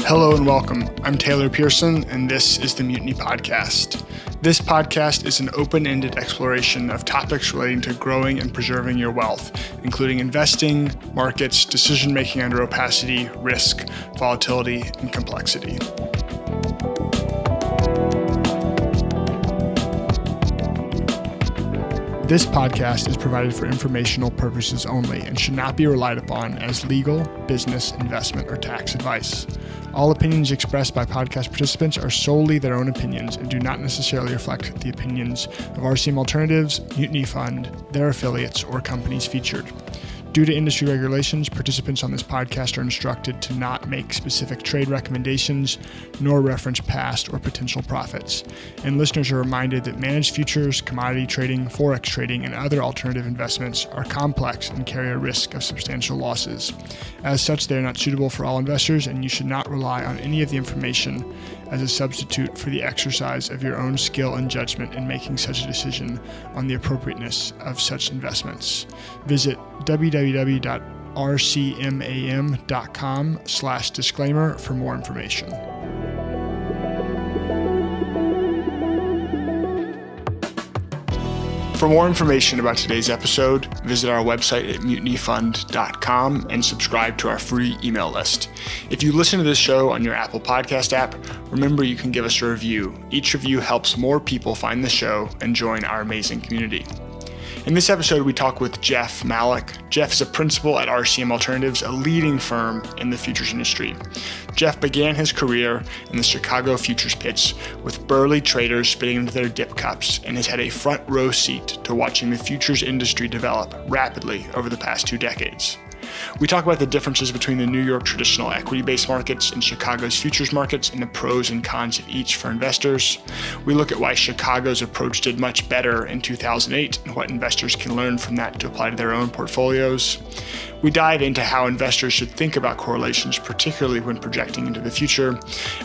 Hello and welcome. I'm Taylor Pearson, and this is the Mutiny Podcast. This podcast is an open-ended exploration of topics relating to growing and preserving your wealth, including investing, markets, decision-making under opacity, risk, volatility, and complexity. This podcast is provided for informational purposes only and should not be relied upon as legal, business, investment, or tax advice. All opinions expressed by podcast participants are solely their own opinions and do not necessarily reflect the opinions of RCM Alternatives, Mutiny Fund, their affiliates, or companies featured. Due to industry regulations, participants on this podcast are instructed to not make specific trade recommendations nor reference past or potential profits. And listeners are reminded that managed futures, commodity trading, forex trading, and other alternative investments are complex and carry a risk of substantial losses. As such, they are not suitable for all investors, and you should not rely on any of the information as a substitute for the exercise of your own skill and judgment in making such a decision on the appropriateness of such investments. Visit www.rcmam.com/disclaimer for more information. For more information about today's episode, visit our website at mutinyfund.com and subscribe to our free email list. If you listen to this show on your Apple Podcast app, remember you can give us a review. Each review helps more people find the show and join our amazing community. In this episode, we talk with Jeff Malec. Jeff is a principal at RCM Alternatives, a leading firm in the futures industry. Jeff began his career in the Chicago futures pits with burly traders spitting into their dip cups and has had a front row seat to watching the futures industry develop rapidly over the past 2 decades. We talk about the differences between the New York traditional equity-based markets and Chicago's futures markets and the pros and cons of each for investors. We look at why Chicago's approach did much better in 2008 and what investors can learn from that to apply to their own portfolios. We dive into how investors should think about correlations, particularly when projecting into the future,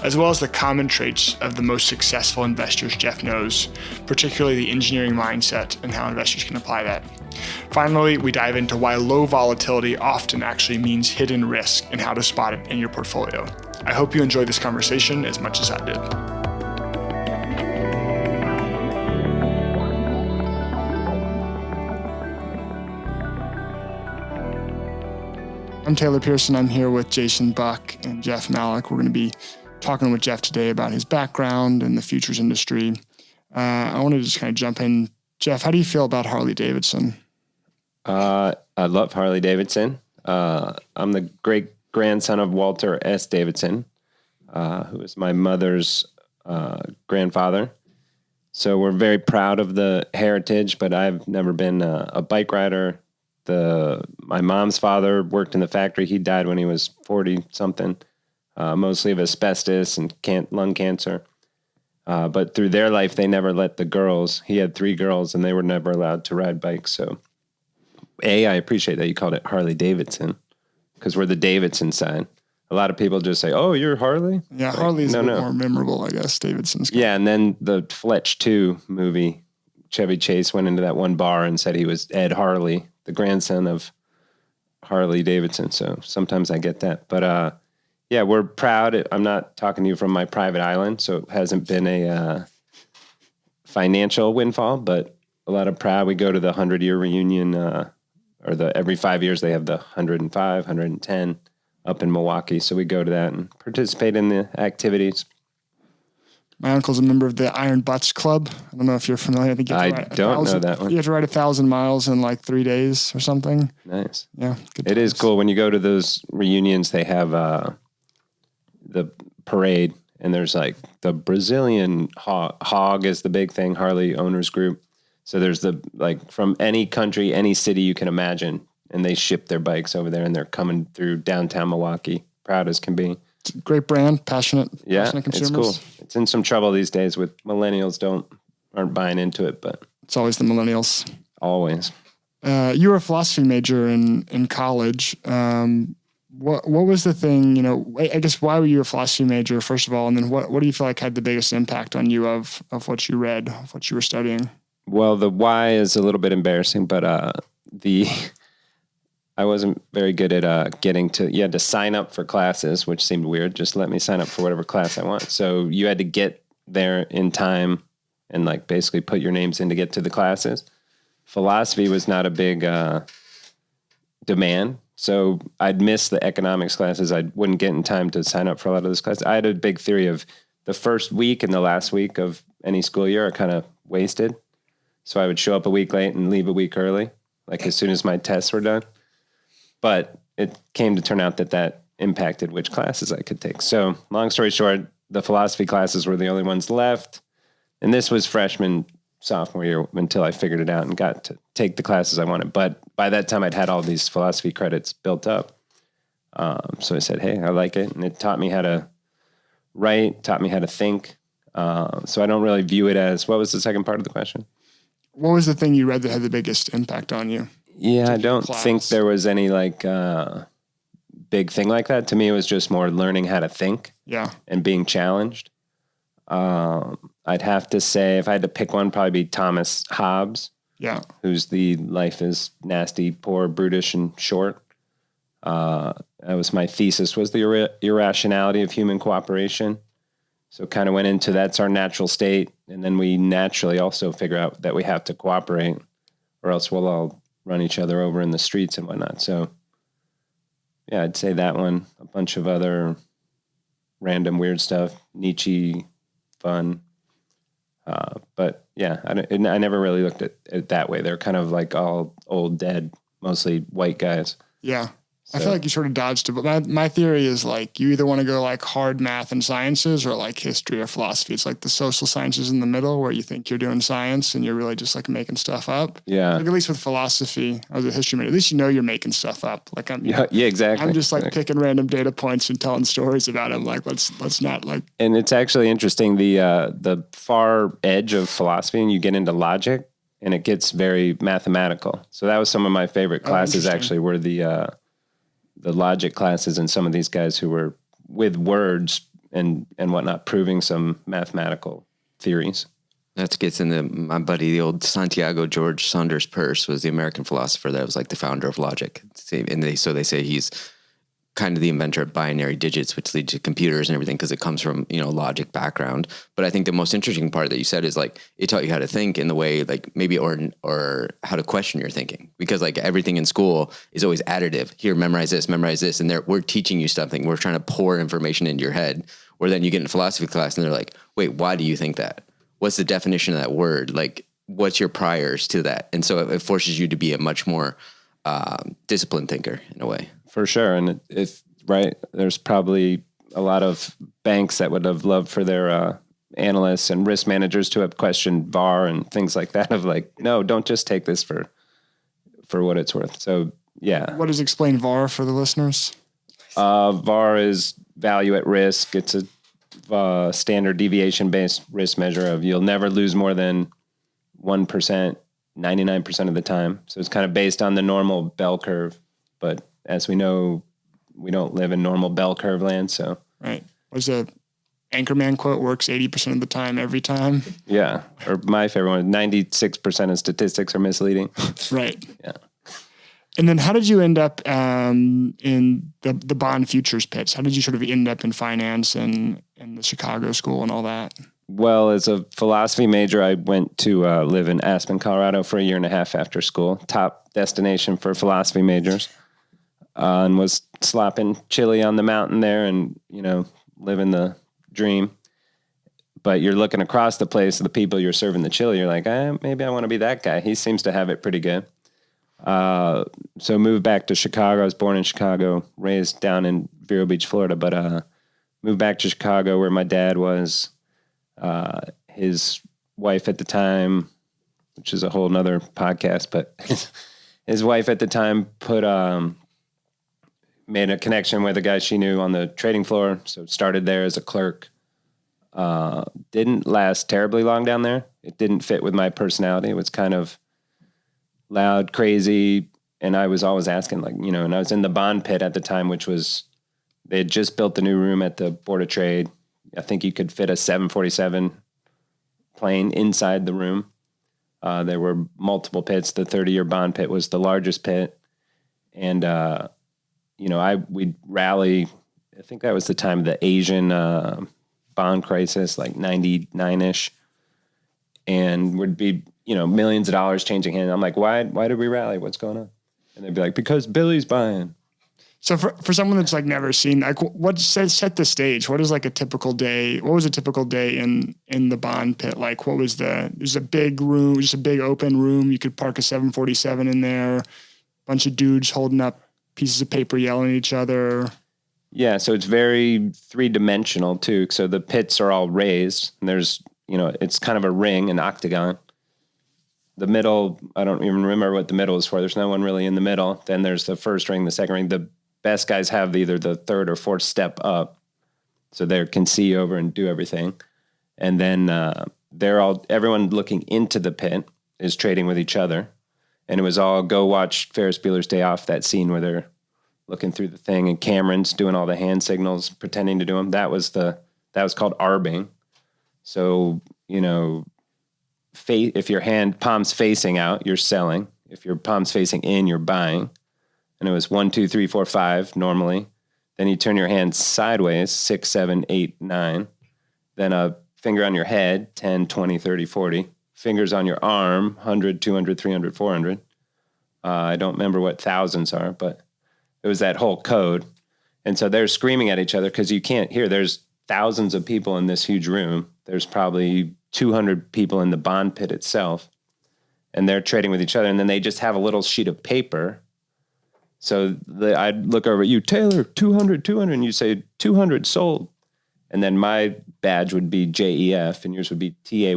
as well as the common traits of the most successful investors Jeff knows, particularly the engineering mindset and how investors can apply that. Finally, we dive into why low volatility often actually means hidden risk and how to spot it in your portfolio. I hope you enjoyed this conversation as much as I did. I'm Taylor Pearson. I'm here with Jason Buck and Jeff Malec. We're going to be talking with Jeff today about his background in the futures industry. I want to just kind of jump in. Jeff, how do you feel about Harley Davidson? I love Harley Davidson. I'm the great grandson of Walter S. Davidson, who is my mother's grandfather. So we're very proud of the heritage, but I've never been a bike rider. My mom's father worked in the factory. He died when he was 40-something, mostly of asbestos and lung cancer. But through their life, they never let the girls. He had 3 girls, and they were never allowed to ride bikes. So, I appreciate that you called it Harley Davidson, because we're the Davidson side. A lot of people just say, "Oh, you're Harley." Yeah, like, Harley's a bit more memorable, I guess. Davidson's. Yeah, and then the Fletch 2 movie, Chevy Chase went into that one bar and said he was Ed Harley, the grandson of Harley Davidson. So sometimes I get that, but yeah, we're proud. I'm not talking to you from my private island, so it hasn't been a financial windfall, but a lot of pride. We go to the 100-year reunion, every 5 years they have the 105, 110 up in Milwaukee. So we go to that and participate in the activities. My uncle's a member of the Iron Butts Club. I don't know if you're familiar. I think you have to don't know that one. You have to ride 1,000 miles in like 3 days or something. Nice. Yeah. It is cool. When you go to those reunions, they have the parade, and there's like the Brazilian hog is the big thing, Harley Owners Group. So there's from any country, any city you can imagine, and they ship their bikes over there, and they're coming through downtown Milwaukee, proud as can be. It's a great brand, passionate consumers. It's cool. It's in some trouble these days with millennials aren't buying into it, but it's always the millennials. Always. You were a philosophy major in college. What was the thing, I guess, why were you a philosophy major, first of all? And then what do you feel like had the biggest impact on you of what you read, of what you were studying? Well, the why is a little bit embarrassing, but I wasn't very good at you had to sign up for classes, which seemed weird. Just let me sign up for whatever class I want. So you had to get there in time and like basically put your names in to get to the classes. Philosophy was not a big demand. So I'd miss the economics classes. I wouldn't get in time to sign up for a lot of those classes. I had a big theory of the first week and the last week of any school year are kind of wasted. So I would show up a week late and leave a week early, like as soon as my tests were done. But it came to turn out that impacted which classes I could take. So long story short, the philosophy classes were the only ones left. And this was freshman, sophomore year until I figured it out and got to take the classes I wanted. But by that time, I'd had all these philosophy credits built up. So I said, hey, I like it. And it taught me how to write, taught me how to think. So I don't really view it as, what was the second part of the question? What was the thing you read that had the biggest impact on you? Yeah, I don't think there was any like big thing like that. To me, it was just more learning how to think and being challenged. I'd have to say, if I had to pick one, probably be Thomas Hobbes. Yeah. Who's the life is nasty, poor, brutish, and short. That was my thesis, was the irrationality of human cooperation. So kind of went into that's our natural state. And then we naturally also figure out that we have to cooperate or else we'll all run each other over in the streets and whatnot. So yeah, I'd say that one, a bunch of other random weird stuff, Nietzsche, fun. But yeah, I never really looked at it that way. They're kind of like all old, dead, mostly white guys. Yeah. So. I feel like you sort of dodged it, but my theory is like you either want to go like hard math and sciences or like history or philosophy. It's like the social sciences in the middle where you think you're doing science and you're really just like making stuff up. Yeah. Like at least with philosophy, I was a history major. At least you know you're making stuff up. Like exactly. I'm just like picking random data points and telling stories about it. I'm like, let's not like. And it's actually interesting the far edge of philosophy, and you get into logic, and it gets very mathematical. So that was some of my favorite classes. Actually, were the logic classes and some of these guys who were with words and whatnot, proving some mathematical theories. That gets into my buddy, the old Santiago George Saunders Peirce was the American philosopher that was like the founder of logic. And they say he's kind of the inventor of binary digits, which lead to computers and everything because it comes from, logic background. But I think the most interesting part that you said is like it taught you how to think in the way like maybe or how to question your thinking, because like everything in school is always additive. Here, memorize this, and we're teaching you something. We're trying to pour information into your head. Where then you get in philosophy class and they're like, wait, why do you think that? What's the definition of that word? Like, what's your priors to that? And so it forces you to be a much more disciplined thinker in a way. For sure. And there's probably a lot of banks that would have loved for their analysts and risk managers to have questioned VAR and things like that of like, no, don't just take this for what it's worth. So, yeah. What does Explain VAR for the listeners? VAR is value at risk. It's a standard deviation-based risk measure of you'll never lose more than 1%, 99% of the time. So it's kind of based on the normal bell curve. But as we know, we don't live in normal bell curve land. So right. Was a Anchorman quote works 80% of the time, every time. Yeah. Or my favorite one, 96% of statistics are misleading. Right. Yeah. And then how did you end up in the bond futures pits? How did you sort of end up in finance and the Chicago school and all that? Well, as a philosophy major, I went to live in Aspen, Colorado for a year and a half after school. Top destination for philosophy majors. And was slopping chili on the mountain there and, living the dream. But you're looking across the place of the people you're serving the chili. You're like, maybe I want to be that guy. He seems to have it pretty good. So moved back to Chicago. I was born in Chicago, raised down in Vero Beach, Florida, but moved back to Chicago where my dad was. His wife at the time, which is a whole nother podcast, but his wife at the time made a connection with a guy she knew on the trading floor. So started there as a clerk. Didn't last terribly long down there. It didn't fit with my personality. It was kind of loud, crazy. And I was always asking and I was in the bond pit at the time, which was, they had just built the new room at the Board of Trade. I think you could fit a 747 plane inside the room. There were multiple pits. The 30-year bond pit was the largest pit. And, we'd rally. I think that was the time of the Asian bond crisis, like 99-ish. And would be, millions of dollars changing hands. I'm like, why did we rally? What's going on? And they'd be like, because Billy's buying. So for someone that's like never seen, like what set the stage? What is like a typical day? What was a typical day in the bond pit? Like there's a big room, just a big open room. You could park a 747 in there, bunch of dudes holding up pieces of paper, yelling at each other. Yeah. So it's very 3-dimensional too. So the pits are all raised and there's, it's kind of a ring, an octagon. The middle, I don't even remember what the middle is for. There's no one really in the middle. Then there's the first ring, the second ring. The best guys have either the third or fourth step up, so they can see over and do everything. And then everyone looking into the pit is trading with each other. And it was all go watch Ferris Bueller's Day Off, that scene where they're looking through the thing and Cameron's doing all the hand signals, pretending to do them. That was called arbing. So, if your palm's facing out, you're selling. If your palm's facing in, you're buying. And it was 1, 2, 3, 4, 5 normally. Then you turn your hand sideways, 6, 7, 8, 9. Then a finger on your head, 10, 20, 30, 40. Fingers on your arm, 100, 200, 300, 400. I don't remember what thousands are, but it was that whole code. And so they're screaming at each other because you can't hear. There's thousands of people in this huge room. There's probably 200 people in the bond pit itself. And they're trading with each other. And then they just have a little sheet of paper. So I'd look over at you, Taylor, 200, and you say 200 sold. And then my badge would be JEF and yours would be TAY.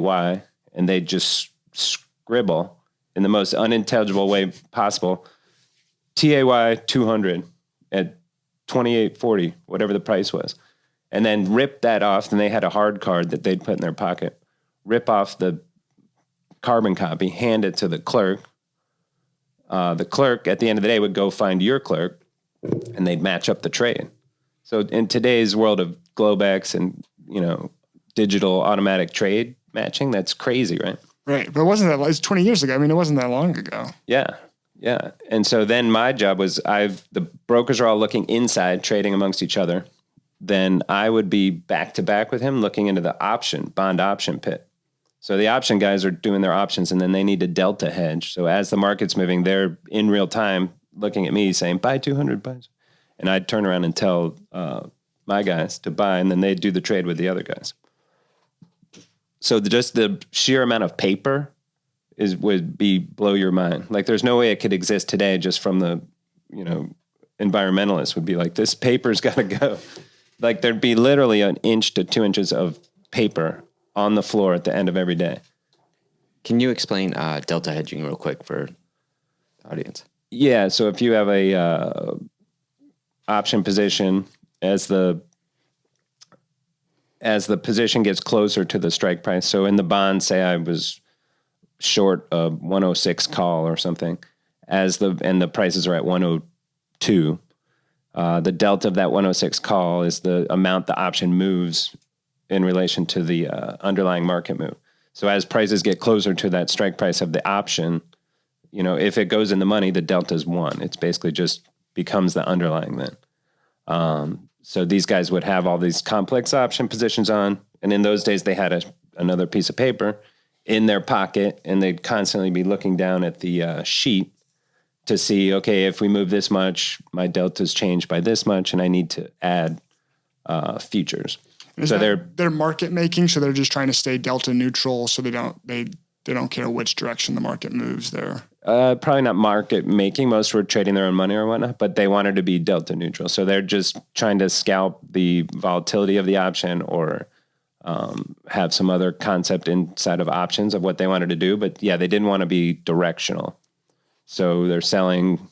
And they'd just scribble in the most unintelligible way possible. TAY 200 at 28.40, whatever the price was. And then rip that off. And they had a hard card that they'd put in their pocket. Rip off the carbon copy, hand it to the clerk. The clerk at the end of the day would go find your clerk and they'd match up the trade. So in today's world of Globex and, digital automatic trade matching, that's crazy, right? Right. But it was 20 years ago. I mean, it wasn't that long ago. Yeah. Yeah. And so then my job was the brokers are all looking inside, trading amongst each other. Then I would be back to back with him looking into the bond option pit. So the option guys are doing their options and then they need to delta hedge. So as the market's moving, they're in real time looking at me saying, buy 200, buy. And I'd turn around and tell my guys to buy, and then they'd do the trade with the other guys. So just the sheer amount of paper would blow your mind. Like there's no way it could exist today just from the, environmentalists would be like, this paper's got to go. Like there'd be literally 1 inch to 2 inches of paper on the floor at the end of every day. Can you explain delta hedging real quick for the audience? Yeah. So if you have a option position as the position gets closer to the strike price. So in the bond, say I was short a 106 call or something, and the prices are at 102. The delta of that 106 call is the amount the option moves in relation to the underlying market move. So as prices get closer to that strike price of the option, if it goes in the money, the delta is 1. It's basically just becomes the underlying then. So these guys would have all these complex option positions on. And in those days, they had another piece of paper in their pocket, and they'd constantly be looking down at the sheet to see, okay, if we move this much, my delta's changed by this much, and I need to add futures. So they're market making, so they're just trying to stay delta neutral, so they don't care which direction the market moves there. Probably not market making. Most were trading their own money or whatnot, but they wanted to be delta neutral. So they're just trying to scalp the volatility of the option or have some other concept inside of options of what they wanted to do. But yeah, they didn't want to be directional. So they're selling,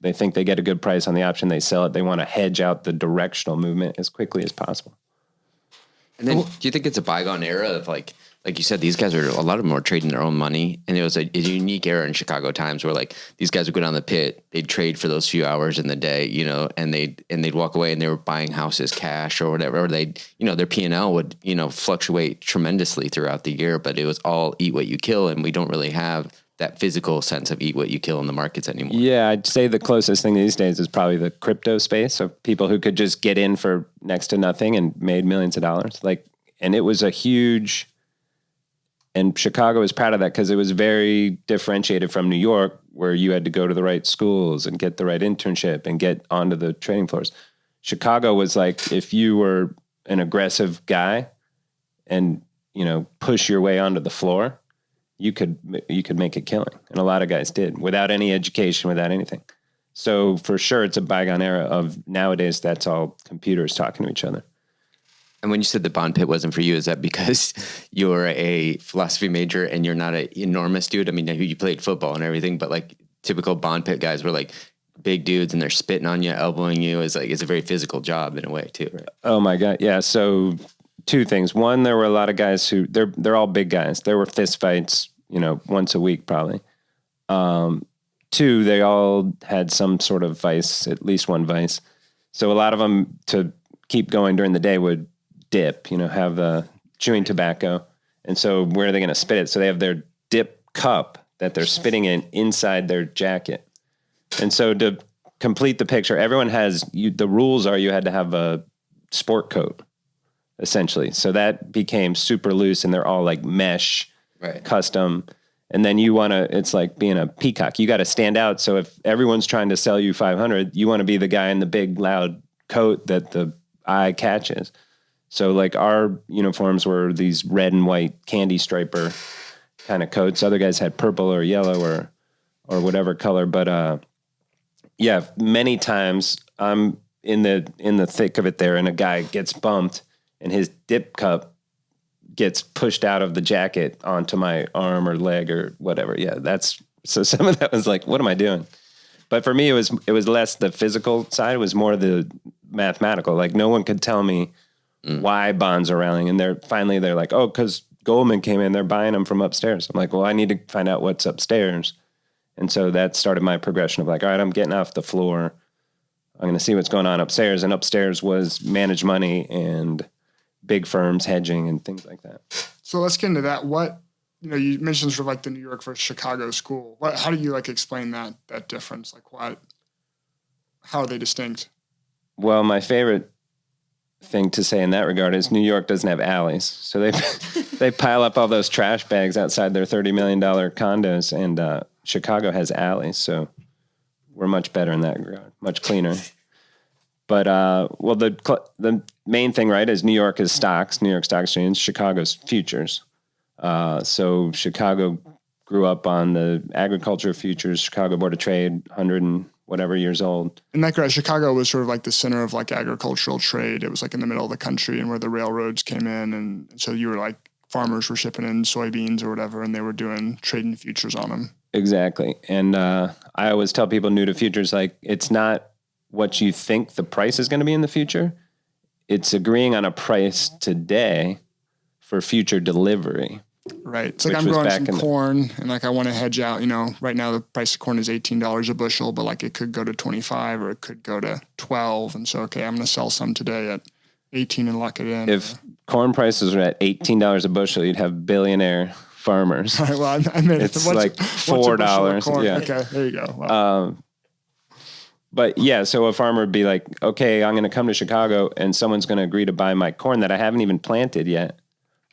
they think they get a good price on the option. They sell it. They want to hedge out the directional movement as quickly as possible. And then do you think it's a bygone era of like you said, these guys a lot of them are trading their own money. And it was a unique era in Chicago times where like these guys would go down the pit, they'd trade for those few hours in the day, and they'd walk away and they were buying houses cash or whatever. Or they'd, their P&L would, fluctuate tremendously throughout the year, but it was all eat what you kill. And we don't really have that physical sense of eat what you kill in the markets anymore. Yeah, I'd say the closest thing these days is probably the crypto space of people who could just get in for next to nothing and made millions of dollars. And it was a huge, and Chicago was proud of that because it was very differentiated from New York, where you had to go to the right schools and get the right internship and get onto the trading floors. Chicago was like, if you were an aggressive guy and, push your way onto the floor, you could make a killing. And a lot of guys did without any education, without anything. So for sure, it's a bygone era of nowadays. That's all computers talking to each other. And when you said the bond pit wasn't for you, is that because you're a philosophy major and you're not an enormous dude? I mean, you played football and everything, but like typical bond pit guys were like big dudes and they're spitting on you, elbowing you. It's a very physical job in a way too, right? Oh my God. Yeah. So two things. One, there were a lot of guys who they're all big guys. There were fist fights, once a week probably. Two, they all had some sort of vice, at least one vice. So a lot of them, to keep going during the day, would dip, have chewing tobacco. And so where are they going to spit it? So they have their dip cup that they're spitting in inside their jacket. And so to complete the picture, everyone has, the rules are you had to have a sport coat, essentially. So that became super loose and they're all like mesh, right, custom. And then it's like being a peacock. You got to stand out. So if everyone's trying to sell you 500, you want to be the guy in the big loud coat that the eye catches. So like our uniforms were these red and white candy striper kind of coats. Other guys had purple or yellow or whatever color. But yeah, many times I'm in the thick of it there and a guy gets bumped and his dip cup gets pushed out of the jacket onto my arm or leg or whatever. Yeah, so some of that was like, what am I doing? But for me, it was less the physical side. It was more the mathematical. Like no one could tell me why bonds are rallying. And they're like, oh, because Goldman came in, they're buying them from upstairs. I'm like, well, I need to find out what's upstairs. And so that started my progression of like, all right, I'm getting off the floor. I'm going to see what's going on upstairs. And upstairs was managed money and big firms hedging and things like that. So let's get into that. What, you mentioned sort of like the New York versus Chicago school. How do you like explain that difference? Like how are they distinct? Well, my favorite thing to say in that regard is New York doesn't have alleys. So they pile up all those trash bags outside their $30 million condos, and Chicago has alleys. So we're much better in that regard, much cleaner. But, well, the main thing, right, is New York is stocks, New York Stock Exchange, Chicago's futures. So Chicago grew up on the agriculture futures, Chicago Board of Trade, 100 and whatever years old. And that Chicago was sort of like the center of like agricultural trade. It was like in the middle of the country and where the railroads came in. And so you were like, farmers were shipping in soybeans or whatever, and they were trading futures on them. Exactly. And I always tell people new to futures, like, it's not what you think the price is going to be in the future. It's agreeing on a price today for future delivery. Right. It's like I'm growing some corn and like I want to hedge out, right now the price of corn is $18 a bushel, but like it could go to 25 or it could go to 12. And so, okay, I'm going to sell some today at 18 and lock it in. If corn prices were at $18 a bushel, you'd have billionaire farmers. All right, well, I mean, it's like $4. Yeah. Okay, there you go. Wow. But yeah, so a farmer would be like, okay, I'm going to come to Chicago and someone's going to agree to buy my corn that I haven't even planted yet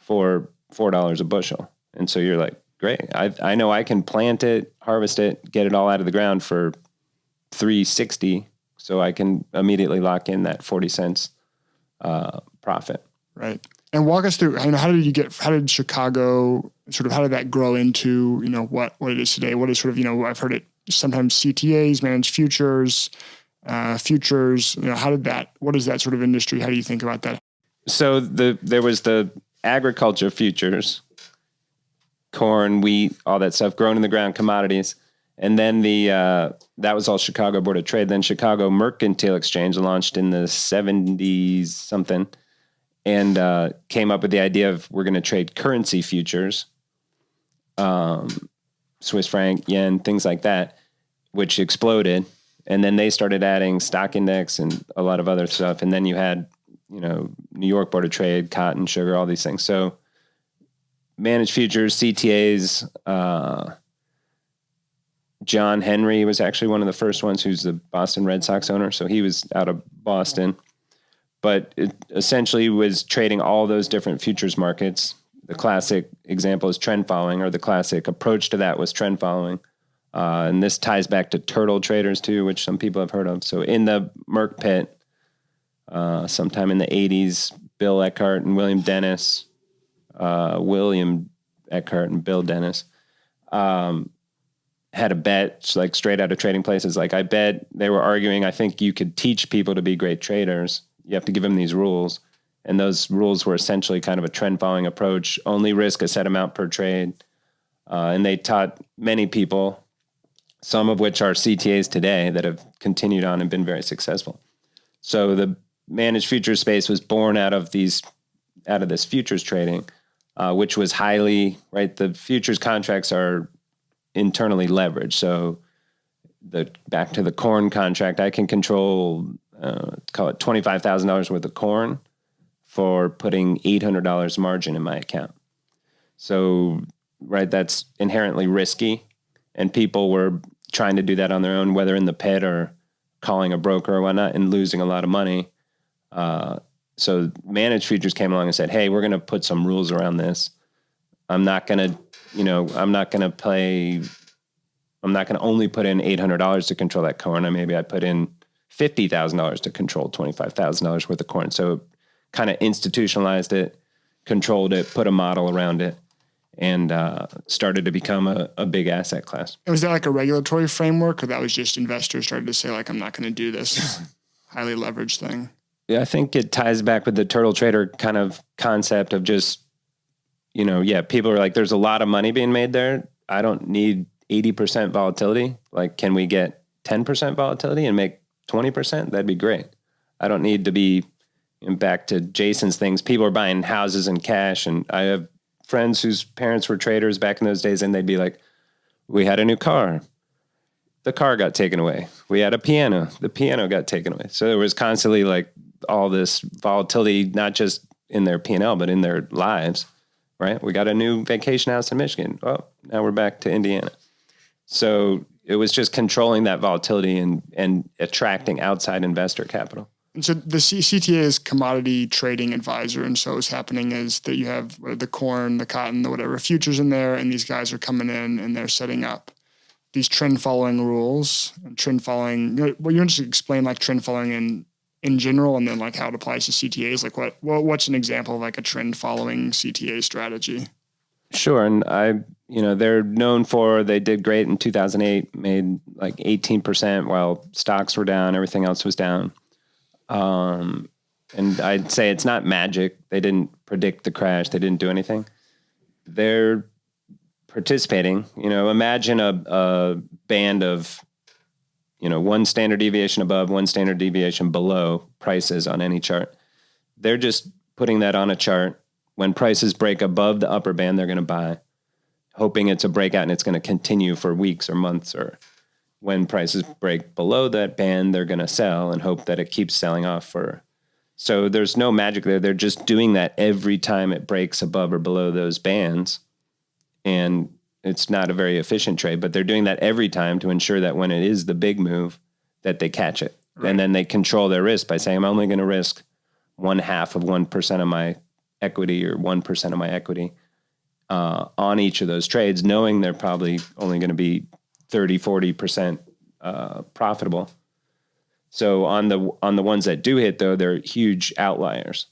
for $4 a bushel. And so you're like, great. I know I can plant it, harvest it, get it all out of the ground for $3.60. So I can immediately lock in that 40 cents profit. Right. And walk us through, how did Chicago how did that grow into, what it is today? What is sort of, I've heard it sometimes CTAs, managed futures, what is that sort of industry? How do you think about that? So there was the agriculture futures, corn, wheat, all that stuff grown in the ground, commodities. And then that was all Chicago Board of Trade. Then Chicago Mercantile Exchange launched in the 70s something and came up with the idea of we're going to trade currency futures, Swiss franc, yen, things like that, which exploded. And then they started adding stock index and a lot of other stuff. And then you had, New York Board of Trade, cotton, sugar, all these things. So managed futures, CTAs, John Henry was actually one of the first ones, who's the Boston Red Sox owner. So he was out of Boston, but it essentially was trading all those different futures markets. The classic example is trend following, or the classic approach to that was trend following. And this ties back to turtle traders too, which some people have heard of. So in the Merc pit, sometime in the 80s, Bill Eckhart and William Dennis, William Eckhart and Bill Dennis, had a bet, like straight out of Trading Places. Like, I bet they were arguing, I think you could teach people to be great traders. You have to give them these rules. And those rules were essentially kind of a trend following approach, only risk a set amount per trade. And they taught many people, some of which are CTAs today, that have continued on and been very successful. So the managed futures space was born out of this futures trading, which was highly, right? The futures contracts are internally leveraged. So back to the corn contract, I can control, call it $25,000 worth of corn for putting $800 margin in my account. So, right, that's inherently risky. And people were trying to do that on their own, whether in the pit or calling a broker or whatnot, and losing a lot of money. So managed futures came along and said, hey, we're going to put some rules around this. I'm not going to only put in $800 to control that corn. Maybe I put in $50,000 to control $25,000 worth of corn. So kind of institutionalized it, controlled it, put a model around it, and started to become a big asset class. And was that like a regulatory framework, or that was just investors started to say, like, I'm not going to do this highly leveraged thing? Yeah, I think it ties back with the turtle trader kind of concept of just, people are like, there's a lot of money being made there. I don't need 80% volatility. Like, can we get 10% volatility and make 20%? That'd be great. I don't need to be, back to Jason's things. People are buying houses in cash. And I have friends whose parents were traders back in those days, and they'd be like, we had a new car. The car got taken away. We had a piano. The piano got taken away. So there was constantly like all this volatility, not just in their P&L, but in their lives, right? We got a new vacation house in Michigan. Oh, now we're back to Indiana. So it was just controlling that volatility and attracting outside investor capital. And so the CTA is commodity trading advisor. And so what's happening is that you have the corn, the cotton, the whatever futures in there, and these guys are coming in and they're setting up these trend following rules and trend following. Well, you just explain like trend following in general, and then like how it applies to CTAs. Like what's an example of like a trend following CTA strategy? Sure. And they're known for, they did great in 2008, made like 18% while stocks were down, everything else was down. And I'd say it's not magic. They didn't predict the crash. They didn't do anything. They're participating. Imagine a band of, one standard deviation above, one standard deviation below prices on any chart. They're just putting that on a chart. When prices break above the upper band, they're going to buy, hoping it's a breakout and it's going to continue for weeks or months. Or when prices break below that band, they're going to sell and hope that it keeps selling off so there's no magic there. They're just doing that every time it breaks above or below those bands. And it's not a very efficient trade, but they're doing that every time to ensure that when it is the big move, that they catch it. Right. And then they control their risk by saying, I'm only going to risk 0.5% of my equity or 1% of my equity on each of those trades, knowing they're probably only going to be 30-40% profitable. So on the ones that do hit, though, they're huge outliers.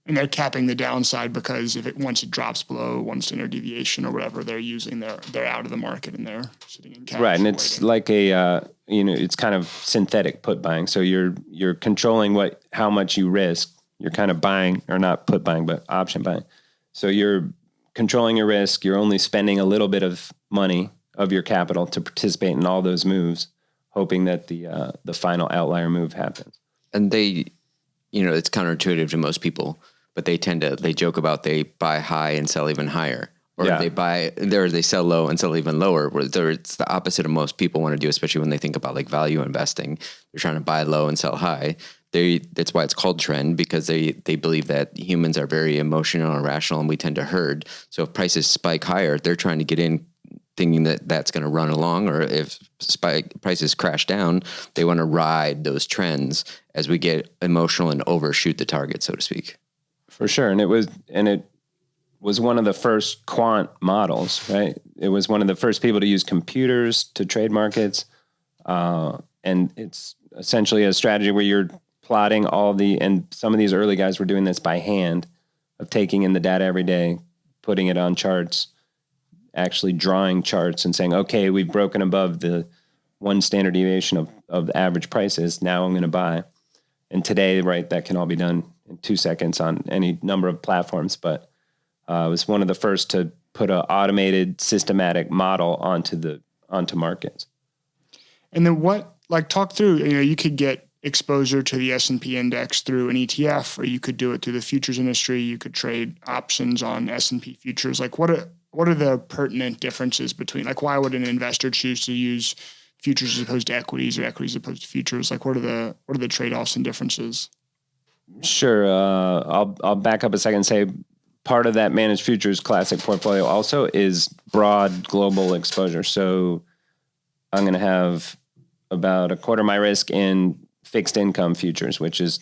And they're capping the downside because once it drops below one standard deviation or whatever, they're out of the market and they're sitting in cash. Right, and it's like it's kind of synthetic put buying. So you're controlling how much you risk. You're kind of buying, or not put buying, but option buying. So you're controlling your risk. You're only spending a little bit of money of your capital to participate in all those moves, hoping that the final outlier move happens. And they, it's counterintuitive to most people, but they joke about they buy high and sell even higher, or they sell low and sell even lower. Where it's the opposite of most people want to do, especially when they think about like value investing. They're trying to buy low and sell high. That's why it's called trend, because they believe that humans are very emotional and rational, and we tend to herd. So if prices spike higher, they're trying to get in thinking that that's going to run along, or if prices crash down, they want to ride those trends as we get emotional and overshoot the target, so to speak. For sure. And it was one of the first quant models, right? It was one of the first people to use computers to trade markets. And it's essentially a strategy where you're plotting and some of these early guys were doing this by hand, of taking in the data every day, putting it on charts, actually drawing charts and saying, okay, we've broken above the one standard deviation of the average prices. Now I'm going to buy. And today, right, that can all be done in 2 seconds on any number of platforms. But it was one of the first to put an automated, systematic model onto markets. And then talk through, you could get exposure to the S&P index through an ETF, or you could do it through the futures industry. You could trade options on S&P futures. Like, what are the pertinent differences between, like, why would an investor choose to use futures as opposed to equities, or equities as opposed to futures? Like, what are the trade-offs and differences? Sure. I'll back up a second and say part of that managed futures classic portfolio also is broad global exposure. So I'm going to have about a quarter of my risk in fixed income futures, which is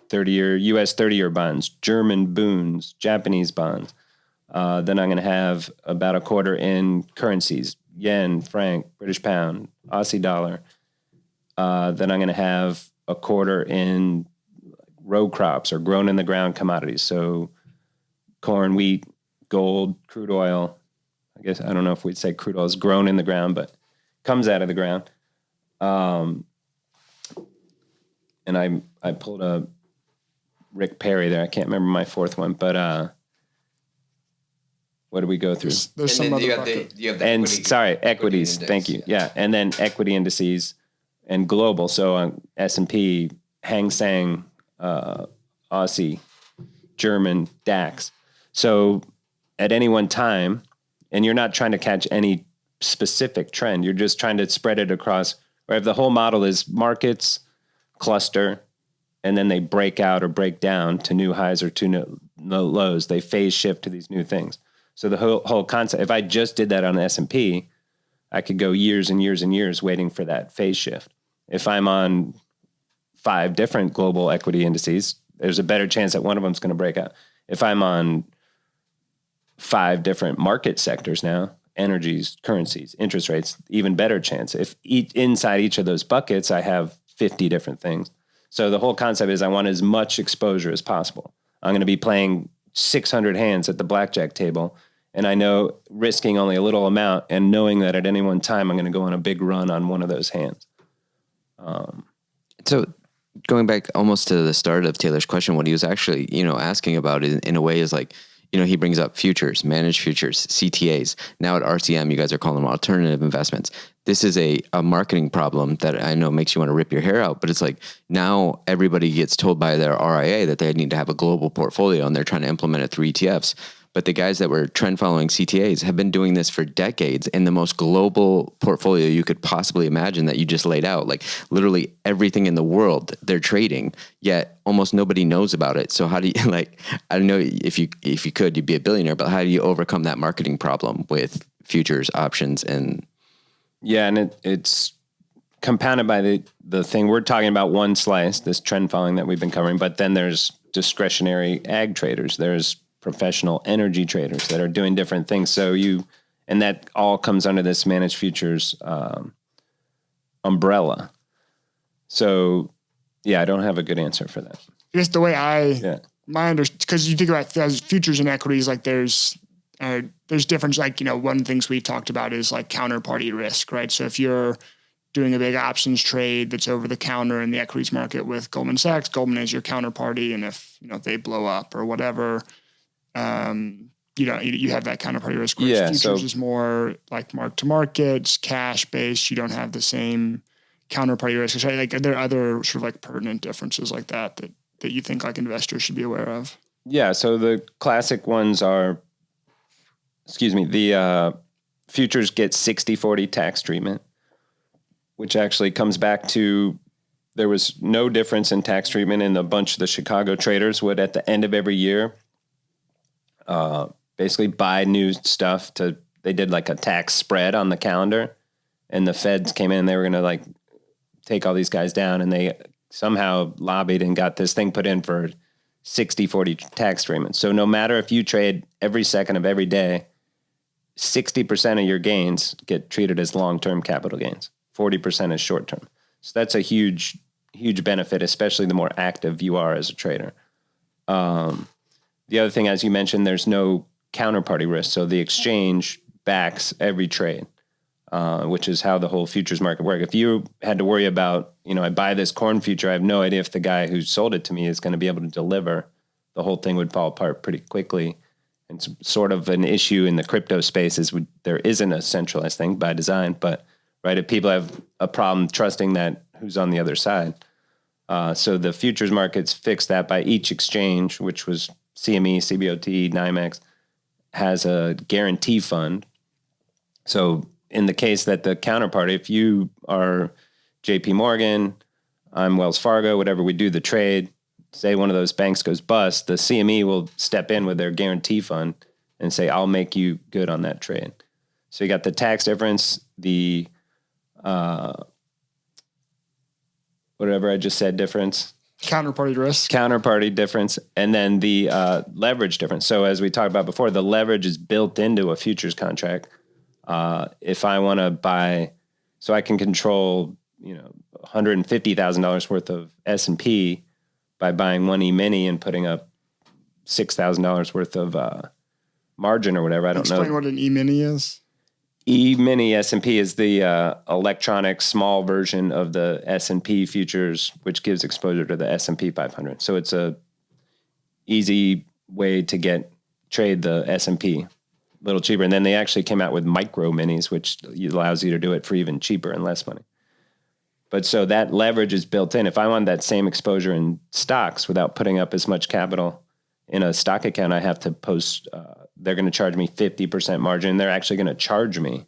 30-year U.S. 30-year bonds, German bunds, Japanese bonds. Then I'm going to have about a quarter in currencies, yen, franc, British pound, Aussie dollar. Then I'm going to have a quarter in row crops or grown in the ground commodities. So corn, wheat, gold, crude oil. I guess, I don't know if we'd say crude oil is grown in the ground, but comes out of the ground. And I pulled a Rick Perry there. I can't remember my fourth one, but what do we go through? There's some other bucket. Equities. Index, Thank you. Yeah. And then equity indices and global. So on S&P, Hang Seng, Aussie, German, DAX. So at any one time, and you're not trying to catch any specific trend, you're just trying to spread it across, or if the whole model is markets, cluster, and then they break out or break down to new highs or to new lows. They phase shift to these new things. So the whole concept, if I just did that on the S&P, I could go years and years and years waiting for that phase shift. If I'm on 5 different global equity indices, there's a better chance that one of them is going to break out. If I'm on 5 different market sectors now, energies, currencies, interest rates, even better chance. If inside each of those buckets, I have 50 different things. So the whole concept is I want as much exposure as possible. I'm going to be playing 600 hands at the blackjack table, and I know risking only a little amount and knowing that at any one time I'm going to go on a big run on one of those hands. So going back almost to the start of Taylor's question, what he was actually, asking about in a way is like, he brings up futures, managed futures, CTAs. Now at RCM, you guys are calling them alternative investments. This is a marketing problem that I know makes you want to rip your hair out, but it's like now everybody gets told by their RIA that they need to have a global portfolio and they're trying to implement it through ETFs. But the guys that were trend following CTAs have been doing this for decades in the most global portfolio you could possibly imagine that you just laid out. Like literally everything in the world they're trading, yet almost nobody knows about it. So how do you I don't know if you could, you'd be a billionaire, but how do you overcome that marketing problem with futures, options, and yeah, and it's compounded by the thing we're talking about, one slice, this trend following that we've been covering, but then there's discretionary ag traders. There's professional energy traders that are doing different things. So and that all comes under this managed futures umbrella. So yeah, I don't have a good answer for that. I guess the way because you think about futures and equities, like there's difference. Like, one of the things we talked about is like counterparty risk, right? So if you're doing a big options trade that's over the counter in the equities market with Goldman Sachs, Goldman is your counterparty. And if, they blow up or whatever, you have that counterparty risk. Whereas futures is more like mark to markets, cash based. You don't have the same counterparty risk. Right? Like, are there other sort of like pertinent differences like that you think like investors should be aware of? Yeah. So the classic ones are, the futures get 60-40 tax treatment, which actually comes back to there was no difference in tax treatment, and a bunch of the Chicago traders would at the end of every year basically buy new stuff to they did like a tax spread on the calendar, and the feds came in and they were going to like take all these guys down, and they somehow lobbied and got this thing put in for 60-40 tax treatment. So no matter if you trade every second of every day, 60% of your gains get treated as long-term capital gains. 40% is short-term. So that's a huge, huge benefit, especially the more active you are as a trader. The other thing, as you mentioned, there's no counterparty risk. So the exchange backs every trade, which is how the whole futures market works. If you had to worry about, I buy this corn future, I have no idea if the guy who sold it to me is going to be able to deliver, the whole thing would fall apart pretty quickly. It's sort of an issue in the crypto space is there isn't a centralized thing by design, but right, if people have a problem trusting that who's on the other side. So the futures markets fix that by each exchange, which was CME, CBOT, NYMEX, has a guarantee fund. So in the case that the counterparty, if you are JP Morgan, I'm Wells Fargo, whatever, we do the trade, say one of those banks goes bust, the CME will step in with their guarantee fund and say, I'll make you good on that trade. So you got the tax difference, the whatever I just said difference. Counterparty difference, and then the leverage difference. So as we talked about before, the leverage is built into a futures contract. If I want to buy, so I can control, $150,000 worth of S&P by buying one E-mini and putting up $6,000 worth of margin or whatever. I don't know. Explain what an E-mini is. E-mini S&P is the electronic small version of the S&P futures, which gives exposure to the S&P 500. So it's a easy way to trade the S&P a little cheaper. And then they actually came out with micro minis, which allows you to do it for even cheaper and less money. But so that leverage is built in. If I want that same exposure in stocks without putting up as much capital in a stock account, I have to post, they're going to charge me 50% margin. They're actually going to charge me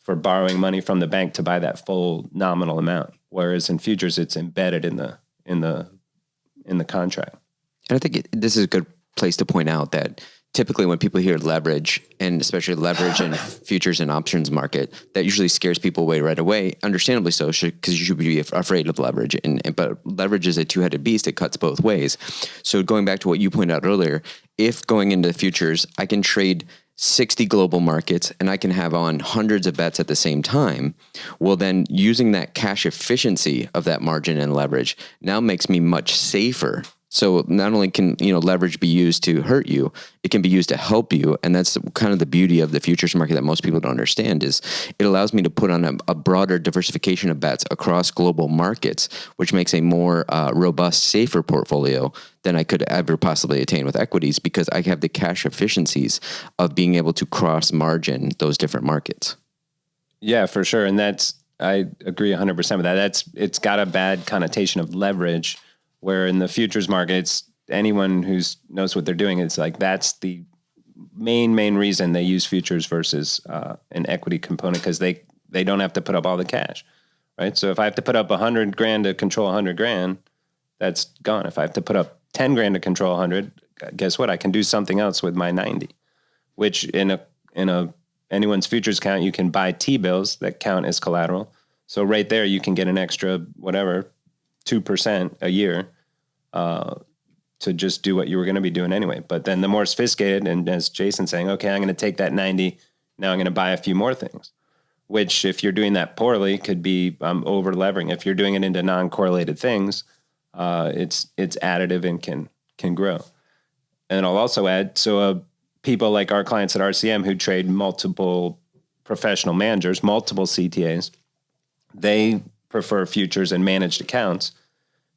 for borrowing money from the bank to buy that full nominal amount. Whereas in futures, it's embedded in the contract. And I think this is a good place to point out that typically when people hear leverage, and especially leverage in futures and options market, that usually scares people away right away, understandably so, because you should be afraid of leverage. But leverage is a two-headed beast. It cuts both ways. So going back to what you pointed out earlier, if going into the futures, I can trade 60 global markets and I can have on hundreds of bets at the same time, well then using that cash efficiency of that margin and leverage now makes me much safer. So not only can leverage be used to hurt you, it can be used to help you, and that's kind of the beauty of the futures market that most people don't understand. Is it allows me to put on a broader diversification of bets across global markets, which makes a more robust, safer portfolio than I could ever possibly attain with equities, because I have the cash efficiencies of being able to cross margin those different markets. Yeah, for sure, and I agree 100% with that. It's got a bad connotation of leverage. Where in the futures markets, anyone who knows what they're doing, it's like that's the main reason they use futures versus an equity component, because they don't have to put up all the cash, right? So if I have to put up $100,000 to control $100,000, that's gone. If I have to put up $10,000 to control 100, guess what? I can do something else with my 90, which in anyone's futures account, you can buy T-bills that count as collateral. So right there, you can get an extra 2% a year to just do what you were going to be doing anyway. But then the more sophisticated, and as Jason's saying, okay, I'm going to take that 90, now I'm going to buy a few more things, which if you're doing that poorly could be over levering. If you're doing it into non-correlated things, it's additive and can grow. And I'll also add, so people like our clients at RCM who trade multiple professional managers, multiple CTAs, they prefer futures and managed accounts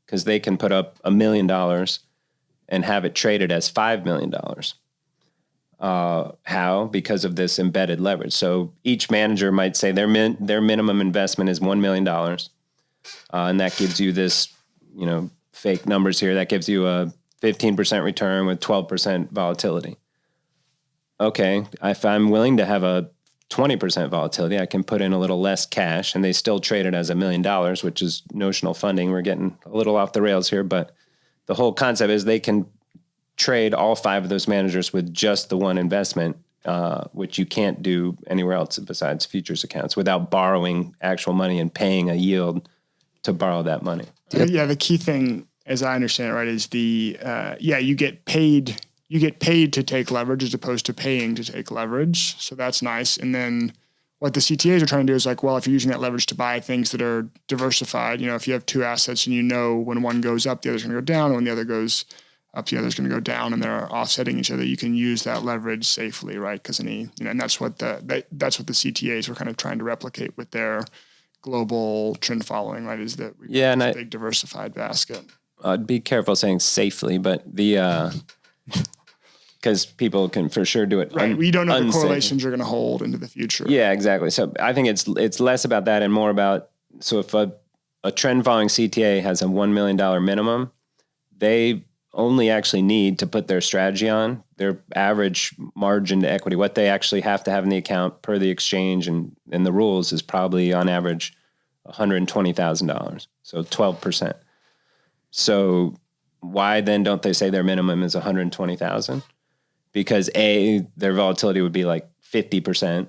because they can put up $1 million and have it traded as $5 million. How? Because of this embedded leverage. So each manager might say their minimum investment is $1 million. And that gives you this, fake numbers here. That gives you a 15% return with 12% volatility. Okay, if I'm willing to have a 20% volatility, I can put in a little less cash, and they still trade it as $1 million, which is notional funding. We're getting a little off the rails here, but the whole concept is they can trade all 5 of those managers with just the one investment which you can't do anywhere else besides futures accounts without borrowing actual money and paying a yield to borrow that money. Yeah, the key thing, as I understand it, right, is you get paid. You get paid to take leverage as opposed to paying to take leverage. So that's nice. And then what the CTAs are trying to do is like, well, if you're using that leverage to buy things that are diversified, if you have two assets and when one goes up, the other's going to go down. And when the other goes up, the other's going to go down, and they're offsetting each other. You can use that leverage safely, right? Because and that's what the CTAs were kind of trying to replicate with their global trend following, right? Is that big diversified basket. I'd be careful saying safely, but because people can for sure do it. Right. We don't know the correlations are going to hold into the future. Yeah, exactly. So I think it's less about that and more about, so if a trend following CTA has a $1 million minimum, they only actually need to put their strategy on their average margin to equity. What they actually have to have in the account per the exchange and the rules is probably on average $120,000. So 12%. So why then don't they say their minimum is 120,000? Because their volatility would be like 50%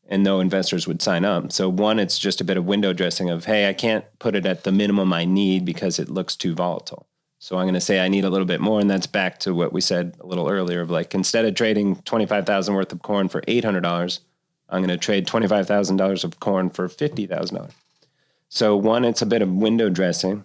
and no investors would sign up. So one, it's just a bit of window dressing of, hey, I can't put it at the minimum I need because it looks too volatile. So I'm going to say I need a little bit more. And that's back to what we said a little earlier of like, instead of trading $25,000 worth of corn for $800, I'm going to trade $25,000 of corn for $50,000. So one, it's a bit of window dressing.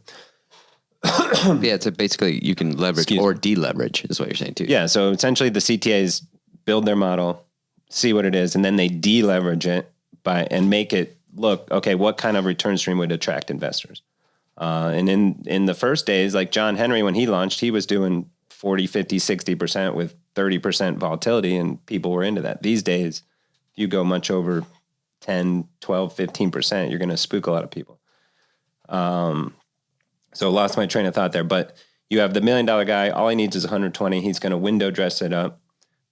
Yeah, it's basically you can leverage or deleverage is what you're saying too. Yeah, so essentially the CTAs build their model, see what it is, and then they deleverage it and make it look, okay, what kind of return stream would attract investors? And in the first days, like John Henry, when he launched, he was doing 40, 50, 60% with 30% volatility, and people were into that. These days, if you go much over 10, 12, 15%, you're going to spook a lot of people. So lost my train of thought there, but you have the $1 million guy, all he needs is 120. He's going to window dress it up,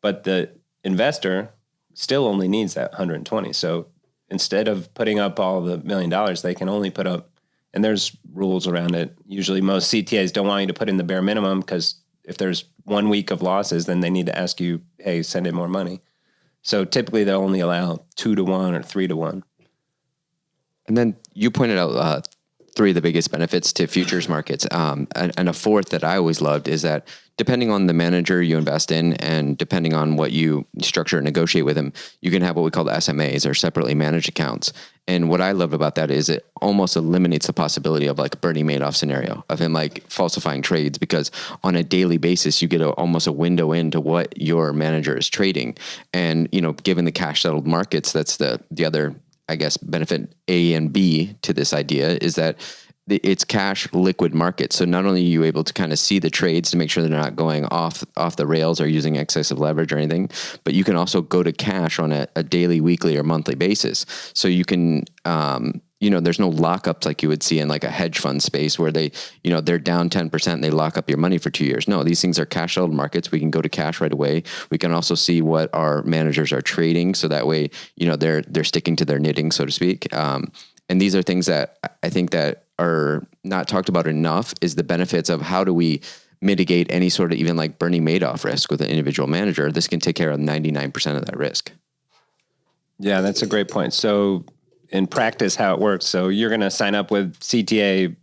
but the investor still only needs that 120. So instead of putting up all the $1 million, they can only put up, and there's rules around it. Usually most CTAs don't want you to put in the bare minimum because if there's 1 week of losses, then they need to ask you, hey, send in more money. So typically they'll only allow 2-to-1 or 3-to-1. And then you pointed out three of the biggest benefits to futures markets. And a fourth that I always loved is that depending on the manager you invest in and depending on what you structure and negotiate with him, you can have what we call the SMAs or separately managed accounts. And what I love about that is it almost eliminates the possibility of like a Bernie Madoff scenario of him like falsifying trades, because on a daily basis, you get almost a window into what your manager is trading. And, given the cash settled markets, that's the other, I guess, benefit A and B to this idea is that it's cash liquid market. So not only are you able to kind of see the trades to make sure they're not going off the rails or using excessive leverage or anything, but you can also go to cash on a daily, weekly, or monthly basis. So you can, there's no lockups like you would see in like a hedge fund space where they, they're down 10% and they lock up your money for 2 years. No, these things are cash settled markets. We can go to cash right away. We can also see what our managers are trading. So that way, they're sticking to their knitting, so to speak. And these are things that I think that are not talked about enough is the benefits of how do we mitigate any sort of even like Bernie Madoff risk with an individual manager. This can take care of 99% of that risk. Yeah, that's a great point. So in practice, how it works. So you're going to sign up with CTA,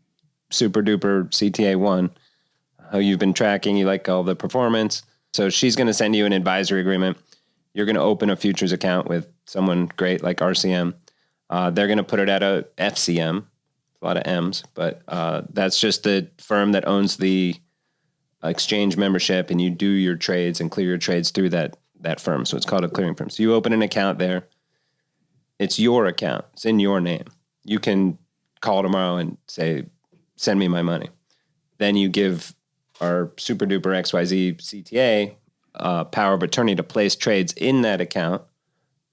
super duper CTA 1, how you've been tracking, you like all the performance. So she's going to send you an advisory agreement. You're going to open a futures account with someone great like RCM. They're going to put it at a FCM, a lot of M's, but that's just the firm that owns the exchange membership, and you do your trades and clear your trades through that firm. So it's called a clearing firm. So you open an account there. It's your account. It's in your name. You can call tomorrow and say, send me my money. Then you give our super duper XYZ CTA power of attorney to place trades in that account.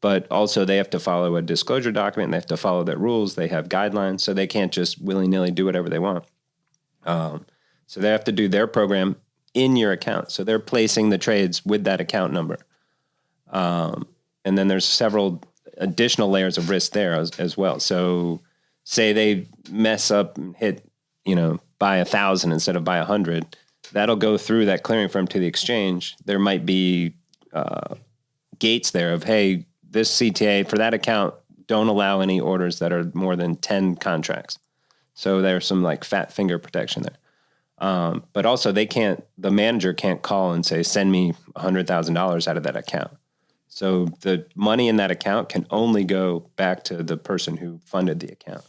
But also they have to follow a disclosure document. They have to follow their rules. They have guidelines, so they can't just willy-nilly do whatever they want. So they have to do their program in your account. So they're placing the trades with that account number. And then there's several additional layers of risk there as well. So say they mess up and hit, buy 1,000 instead of buy 100. That'll go through that clearing firm to the exchange. There might be gates there of, hey, this CTA for that account, don't allow any orders that are more than 10 contracts. So there's some like fat finger protection there. But also the manager can't call and say, send me $100,000 out of that account. So the money in that account can only go back to the person who funded the account.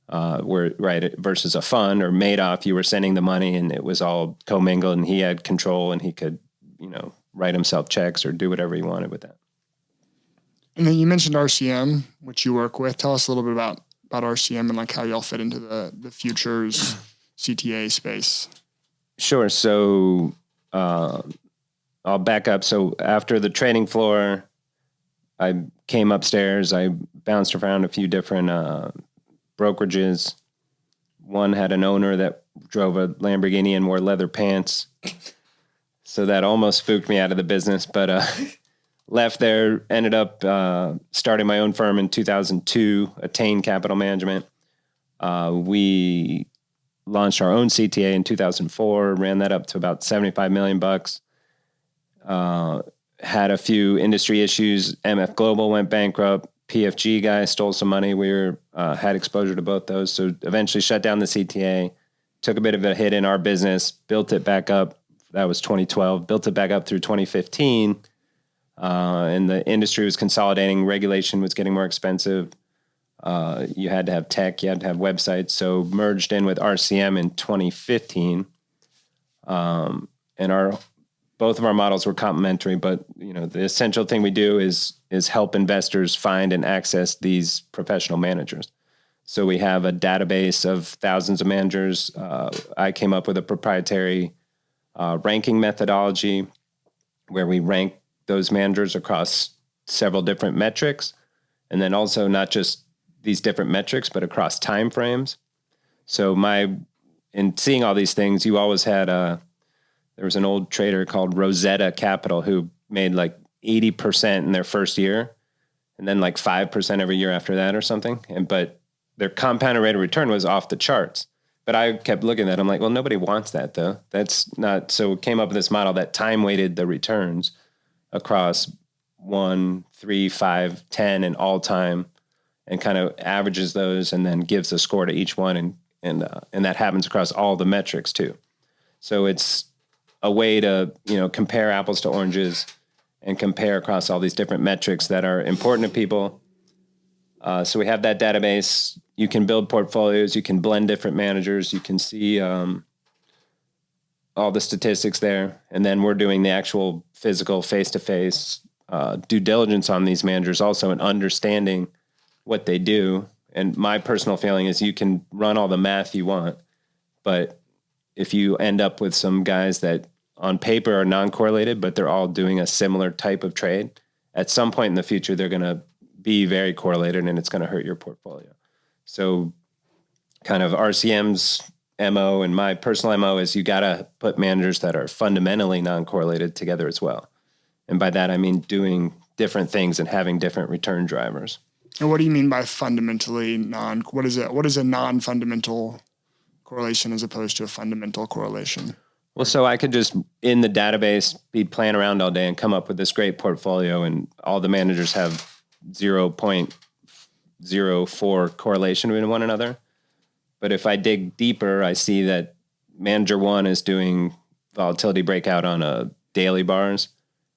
Versus a fund or Madoff, you were sending the money and it was all commingled and he had control and he could, write himself checks or do whatever he wanted with that. And then you mentioned RCM, which you work with. Tell us a little bit about RCM and like how y'all fit into the futures CTA space. Sure. So I'll back up. So after the trading floor, I came upstairs. I bounced around a few different brokerages. One had an owner that drove a Lamborghini and wore leather pants. So that almost spooked me out of the business, but left there, ended up starting my own firm in 2002, Attain Capital Management. We launched our own CTA in 2004, ran that up to about $75 million. Had a few industry issues. MF Global went bankrupt. PFG guy stole some money. We had exposure to both those. So eventually shut down the CTA, took a bit of a hit in our business, built it back up. That was 2012, built it back up through 2015. And the industry was consolidating. Regulation was getting more expensive. You had to have tech, you had to have websites. So merged in with RCM in 2015. And both of our models were complementary, but the essential thing we do is help investors find and access these professional managers. So we have a database of thousands of managers. I came up with a proprietary ranking methodology where we rank those managers across several different metrics, and then also not just these different metrics, but across time frames. So in seeing all these things, you always had there was an old trader called Rosetta Capital who made like 80% in their first year and then like 5% every year after that or something. But their compounded rate of return was off the charts. But I kept looking at it. I'm like, well, nobody wants that though. That's not, so it came up with this model that time weighted the returns across 1, 3, 5, 10 and all time and kind of averages those and then gives a score to each one. And that happens across all the metrics too. So it's a way to, compare apples to oranges and compare across all these different metrics that are important to people. So we have that database. You can build portfolios. You can blend different managers. You can see all the statistics there. And then we're doing the actual physical face-to-face due diligence on these managers also and understanding what they do. And my personal feeling is you can run all the math you want, but if you end up with some guys that on paper are non-correlated, but they're all doing a similar type of trade, at some point in the future, they're going to be very correlated and it's going to hurt your portfolio. So kind of RCM's MO and my personal MO is you got to put managers that are fundamentally non-correlated together as well. And by that, I mean doing different things and having different return drivers. And what do you mean by fundamentally what is a non-fundamental correlation as opposed to a fundamental correlation? Well, so I could just, in the database, be playing around all day and come up with this great portfolio, and all the managers have 0.04 correlation with one another. But if I dig deeper, I see that manager 1 is doing volatility breakout on a daily bars,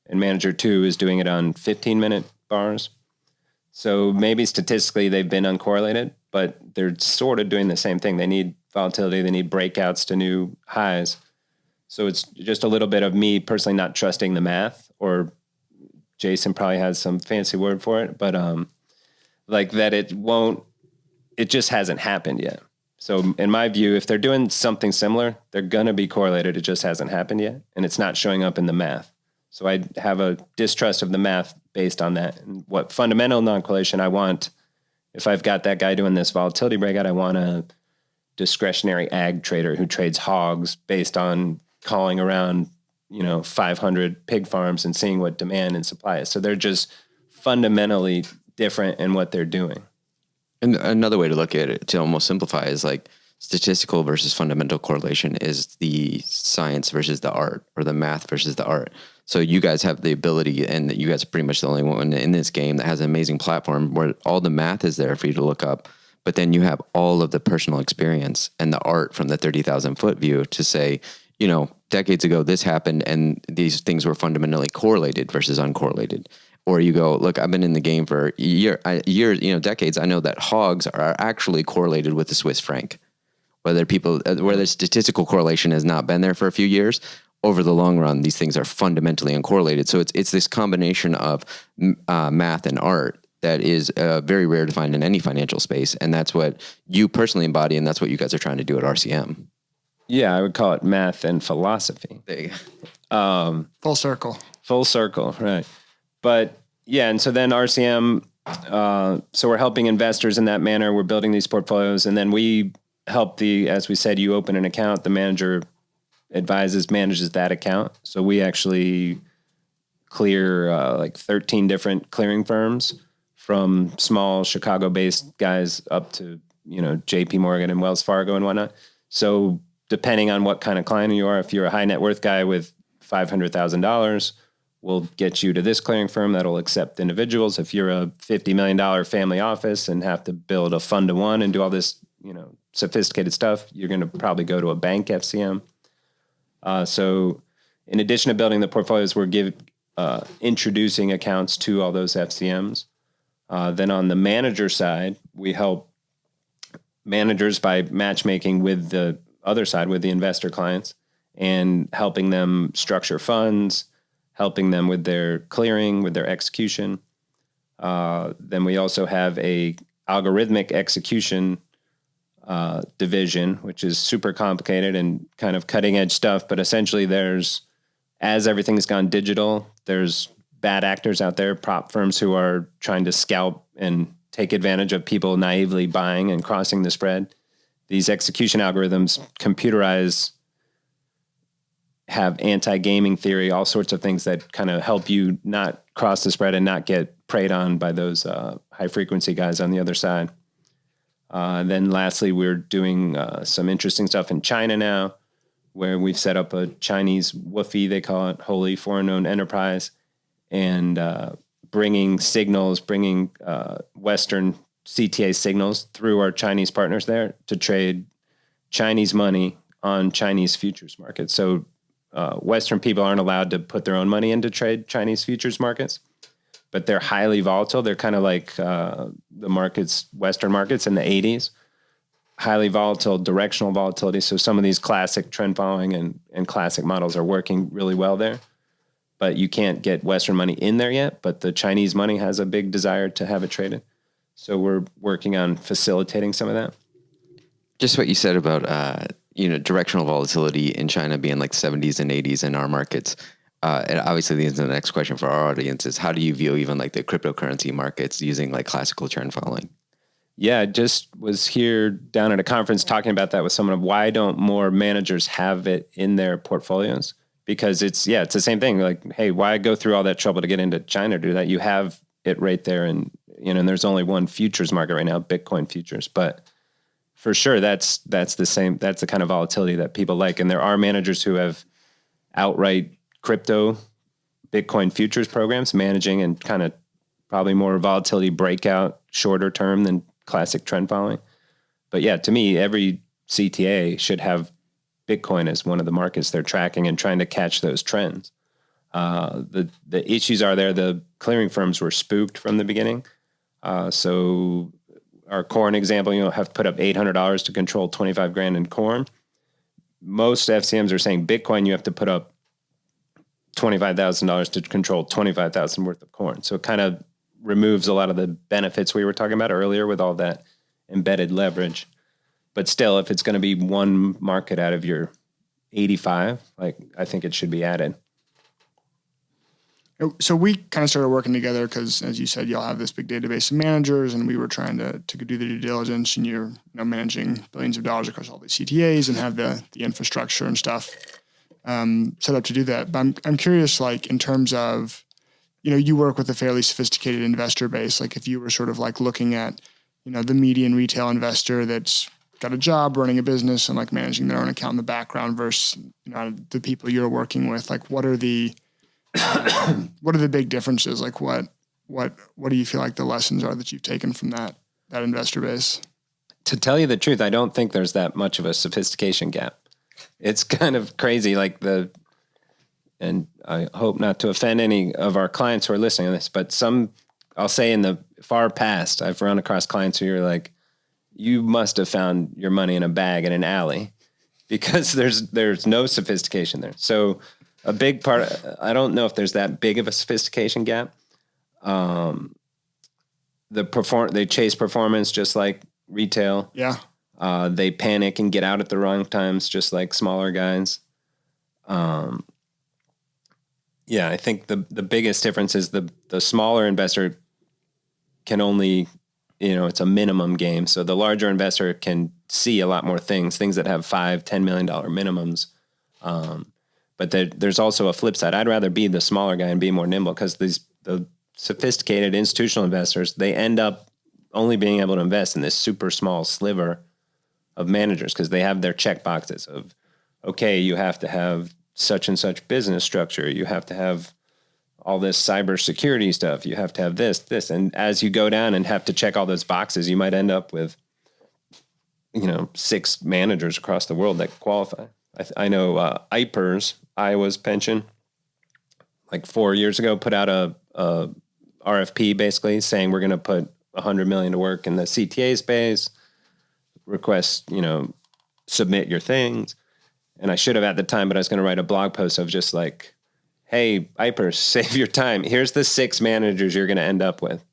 and manager 2 is doing it on 15-minute bars. So maybe statistically they've been uncorrelated, but they're sort of doing the same thing. They need volatility, they need breakouts to new highs. So it's just a little bit of me personally not trusting the math, or Jason probably has some fancy word for it, but like that it just hasn't happened yet. So in my view, if they're doing something similar, they're going to be correlated. It just hasn't happened yet, and it's not showing up in the math. So I have a distrust of the math based on that. And what fundamental non-correlation I want, if I've got that guy doing this volatility breakout, I want a discretionary ag trader who trades hogs based on calling around, 500 pig farms and seeing what demand and supply is. So they're just fundamentally different in what they're doing. And another way to look at it, to almost simplify, is like statistical versus fundamental correlation is the science versus the art, or the math versus the art. So you guys have the ability, and you guys are pretty much the only one in this game that has an amazing platform where all the math is there for you to look up, but then you have all of the personal experience and the art from the 30,000 foot view to say, decades ago this happened and these things were fundamentally correlated versus uncorrelated. Or you go, look, I've been in the game for years, decades. I know that hogs are actually correlated with the Swiss franc. Where the statistical correlation has not been there for a few years, over the long run, these things are fundamentally uncorrelated. So it's this combination of math and art that is very rare to find in any financial space. And that's what you personally embody, and that's what you guys are trying to do at RCM. Yeah, I would call it math and philosophy. There you go. Full circle. Full circle, right. But yeah, and so then RCM, so we're helping investors in that manner. We're building these portfolios, and then we help as we said, you open an account, the manager manages that account. So we actually clear like 13 different clearing firms, from small Chicago-based guys up to, JP Morgan and Wells Fargo and whatnot. So depending on what kind of client you are, if you're a high net worth guy with $500,000, we'll get you to this clearing firm that'll accept individuals. If you're a $50 million family office and have to build a fund to one and do all this, sophisticated stuff, you're going to probably go to a bank FCM. So in addition to building the portfolios, we're introducing accounts to all those FCMs. Then on the manager side, we help managers by matchmaking with the other side, with the investor clients, and helping them structure funds, helping them with their clearing, with their execution. Then we also have a algorithmic execution division, which is super complicated and kind of cutting edge stuff. But essentially as everything's gone digital, there's bad actors out there, prop firms who are trying to scalp and take advantage of people naively buying and crossing the spread. These execution algorithms computerize, have anti-gaming theory, all sorts of things that kind of help you not cross the spread and not get preyed on by those high frequency guys on the other side. Then lastly, we're doing some interesting stuff in China now, where we've set up a Chinese WFOE, they call it, wholly foreign owned enterprise, and bringing Western CTA signals through our Chinese partners there to trade Chinese money on Chinese futures markets. So Western people aren't allowed to put their own money in to trade Chinese futures markets, but they're highly volatile. They're kind of like the markets, Western markets in the 80s, highly volatile, directional volatility. So some of these classic trend following and classic models are working really well there, but you can't get Western money in there yet, but the Chinese money has a big desire to have it traded. So we're working on facilitating some of that. Just what you said about, directional volatility in China being like 70s and 80s in our markets. And obviously the next question for our audience is, how do you view even like the cryptocurrency markets using like classical trend following? Yeah, just was here down at a conference talking about that with someone of why don't more managers have it in their portfolios? Because it's the same thing. Like, hey, why go through all that trouble to get into China to do that? You have it right there. And, and there's only one futures market right now, Bitcoin futures. But for sure, that's the same. That's the kind of volatility that people like. And there are managers who have outright crypto Bitcoin futures programs managing and kind of probably more volatility breakout, shorter term than classic trend following. But yeah, to me, every CTA should have Bitcoin as one of the markets they're tracking and trying to catch those trends. The issues are there. The clearing firms were spooked from the beginning. So our corn example, have put up $800 to control 25 grand in corn. Most FCMs are saying Bitcoin, you have to put up $25,000 to control 25,000 worth of corn. So it kind of removes a lot of the benefits we were talking about earlier with all that embedded leverage. But still, if it's going to be one market out of your 85, I think it should be added. So we kind of started working together because, as you said, y'all have this big database of managers, and we were trying to do the due diligence, and you're managing billions of dollars across all these CTAs and have the infrastructure and stuff set up to do that. But I'm curious, in terms of, you work with a fairly sophisticated investor base. If you were sort of looking at, the median retail investor that's got a job running a business and like managing their own account in the background versus, you know, the people you're working with? Like, what are the big differences? Like, what do you feel like the lessons are that you've taken from that investor base? To tell you the truth, I don't think there's that much of a sophistication gap. It's kind of crazy, and I hope not to offend any of our clients who are listening to this, but I'll say in the far past, I've run across clients who are like, you must have found your money in a bag in an alley, because there's no sophistication there. So a big part, I don't know if there's that big of a sophistication gap. They chase performance just like retail. Yeah. They panic and get out at the wrong times, just like smaller guys. I think the biggest difference is the smaller investor can only, it's a minimum game. So the larger investor can see a lot more things that have $5-10 million minimums. But there's also a flip side. I'd rather be the smaller guy and be more nimble, because the sophisticated institutional investors, they end up only being able to invest in this super small sliver of managers, because they have their check boxes of, okay, you have to have such and such business structure. You have to have all this cybersecurity stuff. You have to have this. And as you go down and have to check all those boxes, you might end up with, 6 managers across the world that qualify. I know IPERS, Iowa's pension, like 4 years ago, put out a RFP basically saying we're going to put $100 million to work in the CTA space, request, submit your things. And I should have at the time, but I was going to write a blog post of just like, hey, IPERS, save your time. Here's the 6 managers you're going to end up with.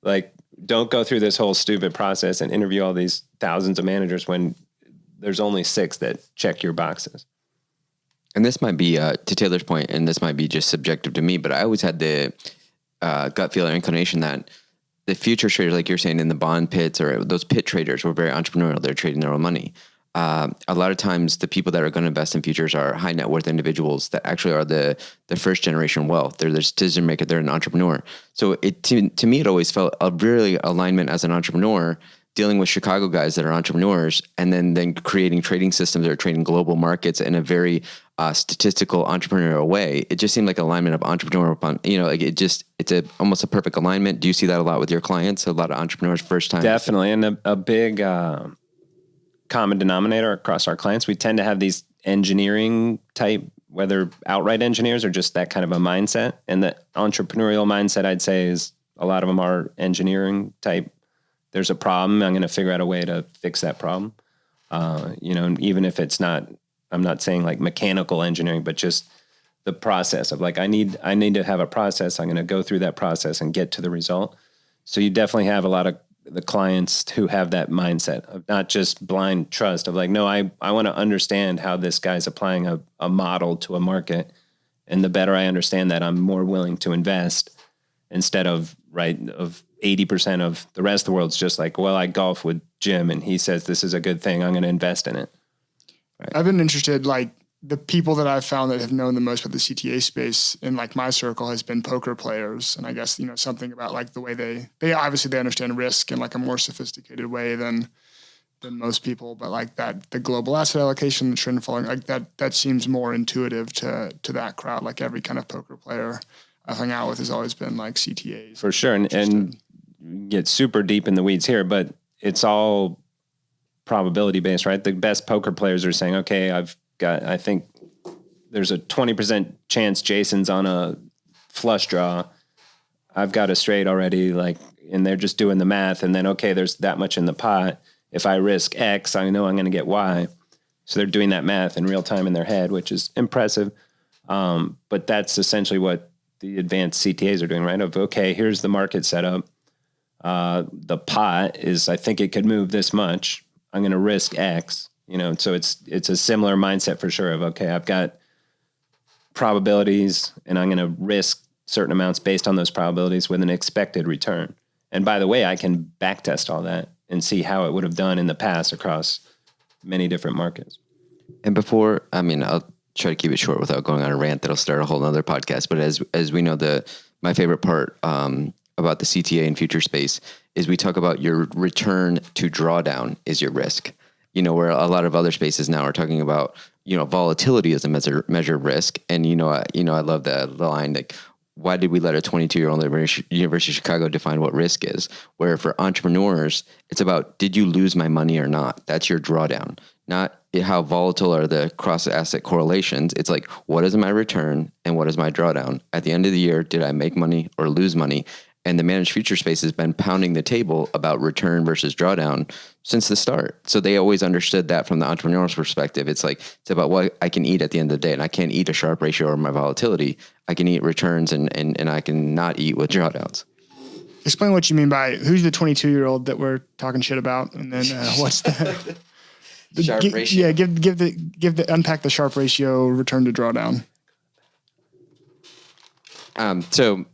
Like, don't go through this whole stupid process and interview all these thousands of managers when there's only 6 that check your boxes. And this might be, to Taylor's point, and this might be just subjective to me, but I always had the gut feel or inclination that the future traders, like you're saying, in the bond pits, or those pit traders, were very entrepreneurial. They're trading their own money. A lot of times the people that are going to invest in futures are high net worth individuals that actually are the first generation wealth. They're the decision maker. They're an entrepreneur. So to me, it always felt a really alignment as an entrepreneur, dealing with Chicago guys that are entrepreneurs, and then creating trading systems that are trading global markets in a very statistical entrepreneurial way. It just seemed like alignment of entrepreneur upon, it's almost a perfect alignment. Do you see that a lot with your clients? A lot of entrepreneurs first time? Definitely. And a big common denominator across our clients, we tend to have these engineering type, whether outright engineers or just that kind of a mindset. And the entrepreneurial mindset, I'd say, is a lot of them are engineering type. There's a problem, I'm going to figure out a way to fix that problem. And even if it's not, I'm not saying like mechanical engineering, but just the process of like, I need to have a process. I'm going to go through that process and get to the result. So you definitely have a lot of the clients who have that mindset of not just blind trust of like, no, I want to understand how this guy's applying a model to a market. And the better I understand that, I'm more willing to invest, instead of 80% of the rest of the world's just like, well, I golf with Jim and he says this is a good thing, I'm going to invest in it. Right. I've been interested, like the people that I've found that have known the most about the CTA space in like my circle has been poker players. And I guess, something about like the way they obviously they understand risk in like a more sophisticated way than most people, but like the global asset allocation, the trend following, like that seems more intuitive to that crowd. Like every kind of poker player I've hung out with has always been like CTAs. For sure. And get super deep in the weeds here, but it's all probability based, right? The best poker players are saying, okay, I think there's a 20% chance Jason's on a flush draw. I've got a straight already, and they're just doing the math. And then, okay, there's that much in the pot. If I risk X, I know I'm going to get Y. So they're doing that math in real time in their head, which is impressive. But that's essentially what the advanced CTAs are doing, right? Of, okay, here's the market setup. The pot is, I think it could move this much. I'm going to risk X. So it's a similar mindset for sure of, okay, I've got probabilities and I'm going to risk certain amounts based on those probabilities with an expected return. And by the way, I can backtest all that and see how it would have done in the past across many different markets. And I'll try to keep it short without going on a rant that'll start a whole nother podcast. But as we know, my favorite part about the CTA and future space is we talk about your return to drawdown is your risk. where a lot of other spaces now are talking about, volatility as a measure of risk. And, I love the line, like, why did we let a 22-year-old at University of Chicago define what risk is? Where for entrepreneurs, it's about, did you lose my money or not? That's your drawdown, not how volatile are the cross-asset correlations. It's like, what is my return and what is my drawdown? At the end of the year, did I make money or lose money? And the managed future space has been pounding the table about return versus drawdown since the start. So they always understood that from the entrepreneur's perspective. It's like, it's about what I can eat at the end of the day. And I can't eat a Sharpe ratio or my volatility. I can eat returns and I can not eat with drawdowns. Explain what you mean by who's the 22-year-old that we're talking shit about, and then what's the Sharpe ratio. Yeah, unpack the Sharpe ratio, return to drawdown. So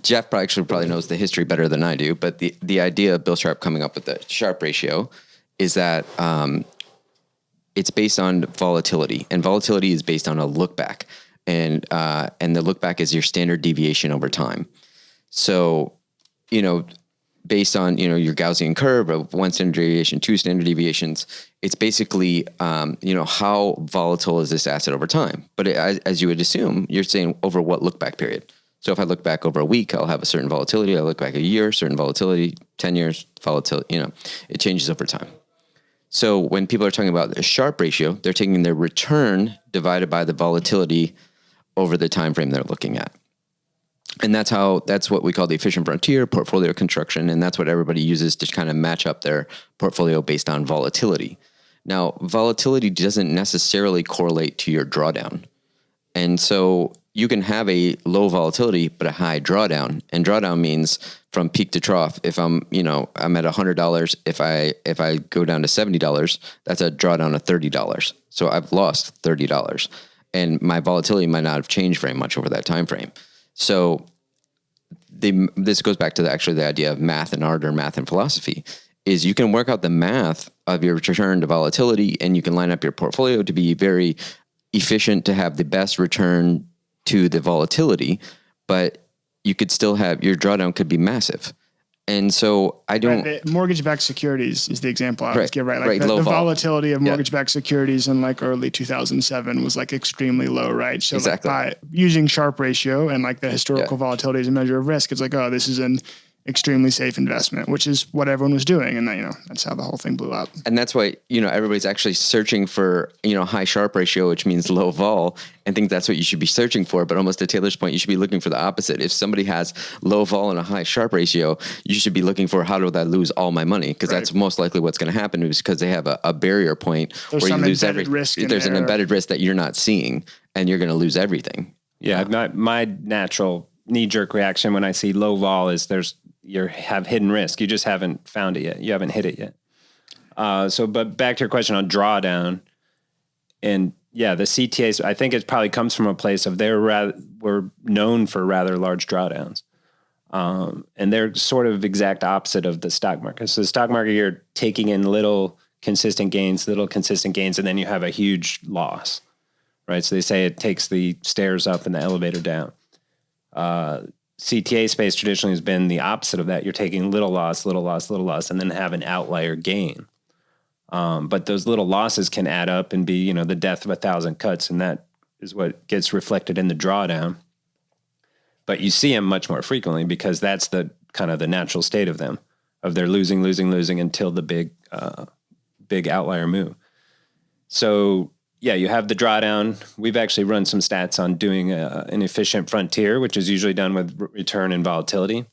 Jeff probably knows the history better than I do, but the idea of Bill Sharpe coming up with the Sharpe ratio is that it's based on volatility, and volatility is based on a look back, and the look back is your standard deviation over time. So, based on, your Gaussian curve of 1 standard deviation, 2 standard deviations, it's basically, how volatile is this asset over time? But as you would assume, you're saying over what look back period. So if I look back over a week, I'll have a certain volatility. I look back a year, certain volatility, 10 years, volatility, it changes over time. So when people are talking about the Sharpe ratio, they're taking their return divided by the volatility over the time frame they're looking at. And that's what we call the efficient frontier portfolio construction. And that's what everybody uses to kind of match up their portfolio based on volatility. Now, volatility doesn't necessarily correlate to your drawdown. And so you can have a low volatility, but a high drawdown. And drawdown means from peak to trough. If I'm at $100, if I go down to $70, that's a drawdown of $30. So I've lost $30. And my volatility might not have changed very much over that time frame. So this goes back to the idea of math and art, or math and philosophy, is you can work out the math of your return to volatility, and you can line up your portfolio to be very efficient to have the best return to the volatility, but you could still have, your drawdown could be massive. And so I don't... Right, mortgage-backed securities is the example I always give, right? Like right, the volatility of mortgage-backed securities in like early 2007 was like extremely low, right? So exactly. Like by using Sharpe ratio and like the historical volatility as a measure of risk, it's like, oh, this is an extremely safe investment, which is what everyone was doing. And then, that's how the whole thing blew up. And that's why, everybody's actually searching for, high Sharpe ratio, which means low vol, and think that's what you should be searching for. But almost to Taylor's point, you should be looking for the opposite. If somebody has low vol and a high Sharpe ratio, you should be looking for, how do I lose all my money? Because that's most likely what's going to happen, is because they have a barrier point where you lose everything. There's an embedded risk that you're not seeing, and you're going to lose everything. Yeah. My natural knee-jerk reaction when I see low vol is you have hidden risk. You just haven't found it yet. You haven't hit it yet. But back to your question on drawdown, and the CTAs, I think it probably comes from a place of we're known for rather large drawdowns. And they're sort of exact opposite of the stock market. So the stock market, you're taking in little consistent gains, and then you have a huge loss, right? So they say it takes the stairs up and the elevator down. CTA space traditionally has been the opposite of that. You're taking little loss, and then have an outlier gain. But those little losses can add up and be, the death of 1,000 cuts. And that is what gets reflected in the drawdown. But you see them much more frequently, because that's the kind of the natural state of them, of they're losing until the big outlier move. So you have the drawdown. We've actually run some stats on doing an efficient frontier, which is usually done with return and volatility.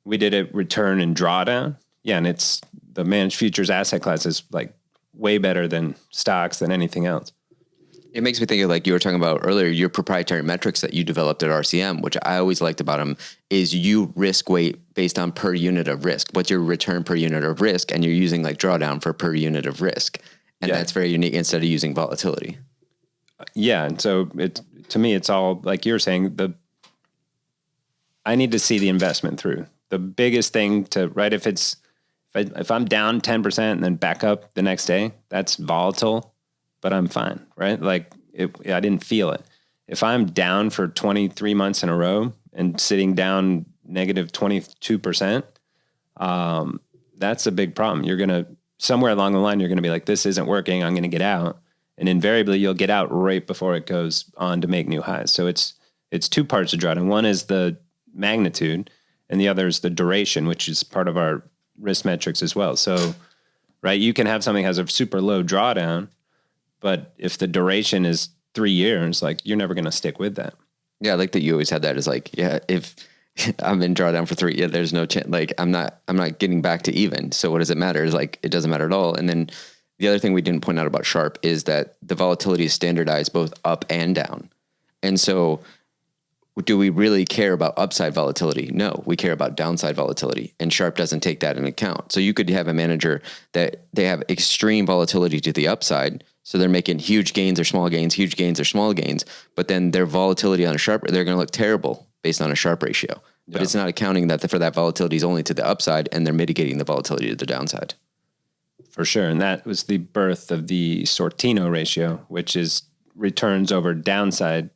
We did it return and drawdown. Yeah, and it's the managed futures asset class is like way better than stocks, than anything else. It makes me think of, like you were talking about earlier, your proprietary metrics that you developed at RCM, which I always liked about them, is you risk weight based on per unit of risk. What's your return per unit of risk? And you're using like drawdown for per unit of risk. And that's very unique, instead of using volatility. Yeah. And so to me, it's all like you're saying, I need to see the investment through. The biggest thing if I'm down 10% and then back up the next day, that's volatile, but I'm fine, right? Like I didn't feel it. If I'm down for 23 months in a row and sitting down negative 22%, that's a big problem. You're going to somewhere along the line, you're going to be like, this isn't working. I'm going to get out. And invariably you'll get out right before it goes on to make new highs. So it's two parts of drawdown. One is the magnitude and the other is the duration, which is part of our risk metrics as well. So, right, you can have something that has a super low drawdown, but if the duration is 3 years, like you're never going to stick with that. Yeah, I like that you always had that as like, yeah, if I'm in drawdown for 3 years, there's no chance. Like I'm not getting back to even. So what does it matter? It's like it doesn't matter at all. And then the other thing we didn't point out about Sharp is that the volatility is standardized both up and down. And so do we really care about upside volatility? No, we care about downside volatility, and Sharp doesn't take that into account. So you could have a manager that they have extreme volatility to the upside. So they're making huge gains or small gains, huge gains or small gains, but then their volatility on a Sharp, they're going to look terrible based on a Sharp ratio. But it's not accounting that for that volatility is only to the upside, and they're mitigating the volatility to the downside. For sure. And that was the birth of the Sortino ratio, which is returns over downside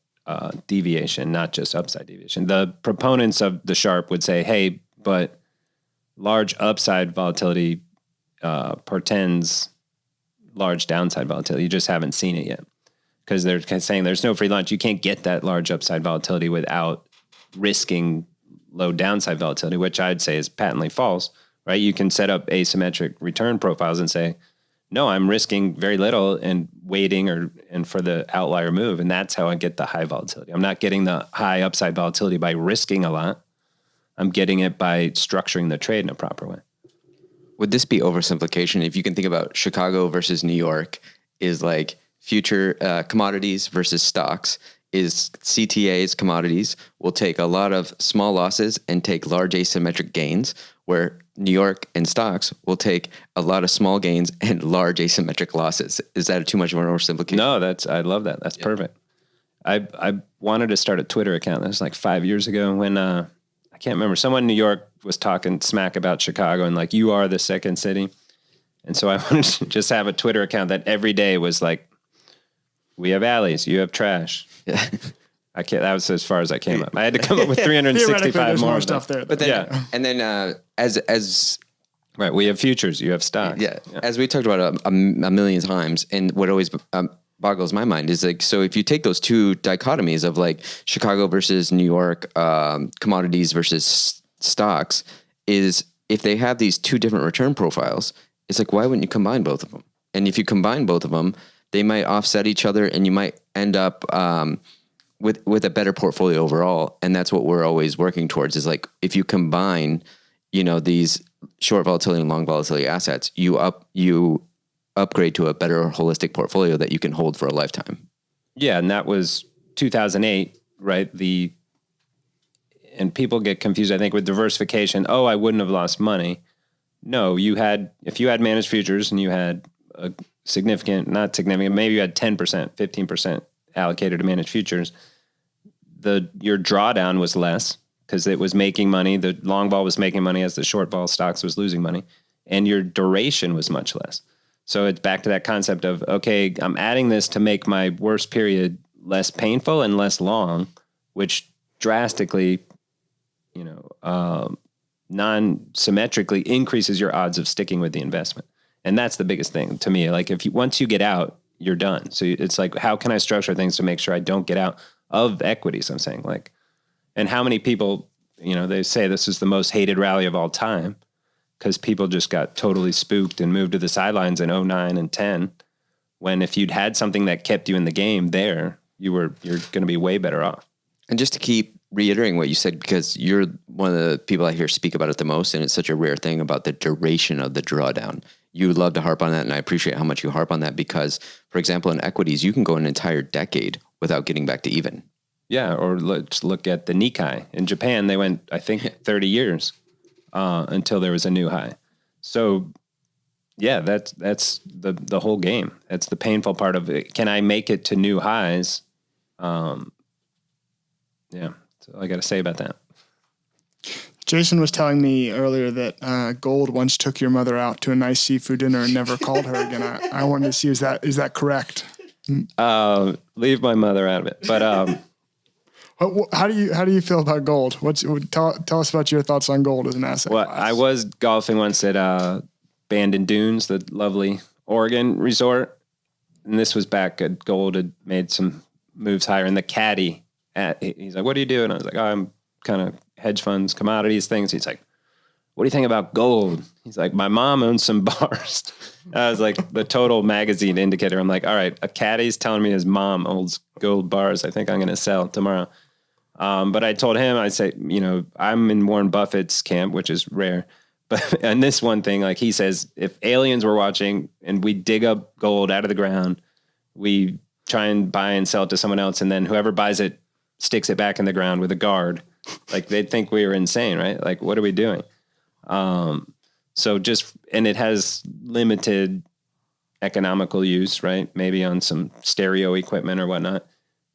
deviation, not just upside deviation. The proponents of the Sharp would say, hey, but large upside volatility portends large downside volatility. You just haven't seen it yet. Because they're saying there's no free lunch. You can't get that large upside volatility without risking low downside volatility, which I'd say is patently false, right? You can set up asymmetric return profiles and say, no, I'm risking very little and waiting and for the outlier move. And that's how I get the high volatility. I'm not getting the high upside volatility by risking a lot. I'm getting it by structuring the trade in a proper way. Would this be oversimplification? If you can think about Chicago versus New York is like future commodities versus stocks, is CTAs, commodities, will take a lot of small losses and take large asymmetric gains, where New York and stocks will take a lot of small gains and large asymmetric losses. Is that too much of an oversimplification? No, I love that. That's perfect. I wanted to start a Twitter account. That was like 5 years ago when I can't remember. Someone in New York was talking smack about Chicago and like, you are the second city. And so I wanted to just have a Twitter account that every day was like, we have alleys, you have trash. Yeah. That was as far as I came up. I had to come up with 365 more stuff there. But then, and then as right, we have futures, you have stocks. Yeah. As we talked about a million times, and what always boggles my mind is like, so if you take those two dichotomies of like Chicago versus New York, commodities versus stocks, is if they have these two different return profiles, it's like, why wouldn't you combine both of them? And if you combine both of them, they might offset each other, and you might end up with a better portfolio overall. And that's what we're always working towards, is like, if you combine, these short volatility and long volatility assets, you upgrade to a better holistic portfolio that you can hold for a lifetime. Yeah. And that was 2008, right? And people get confused, I think, with diversification. Oh, I wouldn't have lost money. No, if you had managed futures and you had a not significant, maybe you had 10%, 15% allocated to managed futures, your drawdown was less because it was making money. The long ball was making money as the short ball stocks was losing money, and your duration was much less. So it's back to that concept of, okay, I'm adding this to make my worst period less painful and less long, which drastically, non-symmetrically increases your odds of sticking with the investment. And that's the biggest thing to me. Like once you get out, you're done. So it's like, how can I structure things to make sure I don't get out of equities? I'm saying, like, and how many people, they say this is the most hated rally of all time because people just got totally spooked and moved to the sidelines in 2009 and 10. When if you'd had something that kept you in the game there, you're going to be way better off. And just to keep reiterating what you said, because you're one of the people I hear speak about it the most, and it's such a rare thing about the duration of the drawdown. You love to harp on that, and I appreciate how much you harp on that because, for example, in equities, you can go an entire decade without getting back to even. Yeah, or let's look at the Nikkei. In Japan, they went, I think, 30 years until there was a new high. So, yeah, that's the whole game. That's the painful part of it. Can I make it to new highs? Yeah, that's all I got to say about that. Jason was telling me earlier that gold once took your mother out to a nice seafood dinner and never called her again. I wanted to see, is that correct? Leave my mother out of it. But how do you feel about gold? Tell us about your thoughts on gold as an asset. Well, class. I was golfing once at Bandon Dunes, the lovely Oregon resort. And this was back at gold had made some moves higher. And the caddy, he's like, what do you do? And I was like, oh, I'm kind of hedge funds, commodities, things. He's like, what do you think about gold? He's like, my mom owns some bars. I was like, the total magazine indicator. I'm like, all right, a caddy's telling me his mom owns gold bars. I think I'm going to sell tomorrow. But I told him, I say, I'm in Warren Buffett's camp, which is rare. But on this one thing, like he says, if aliens were watching and we dig up gold out of the ground, we try and buy and sell it to someone else. And then whoever buys it sticks it back in the ground with a guard. Like they'd think we were insane, right? Like, what are we doing? And it has limited economical use, right? Maybe on some stereo equipment or whatnot,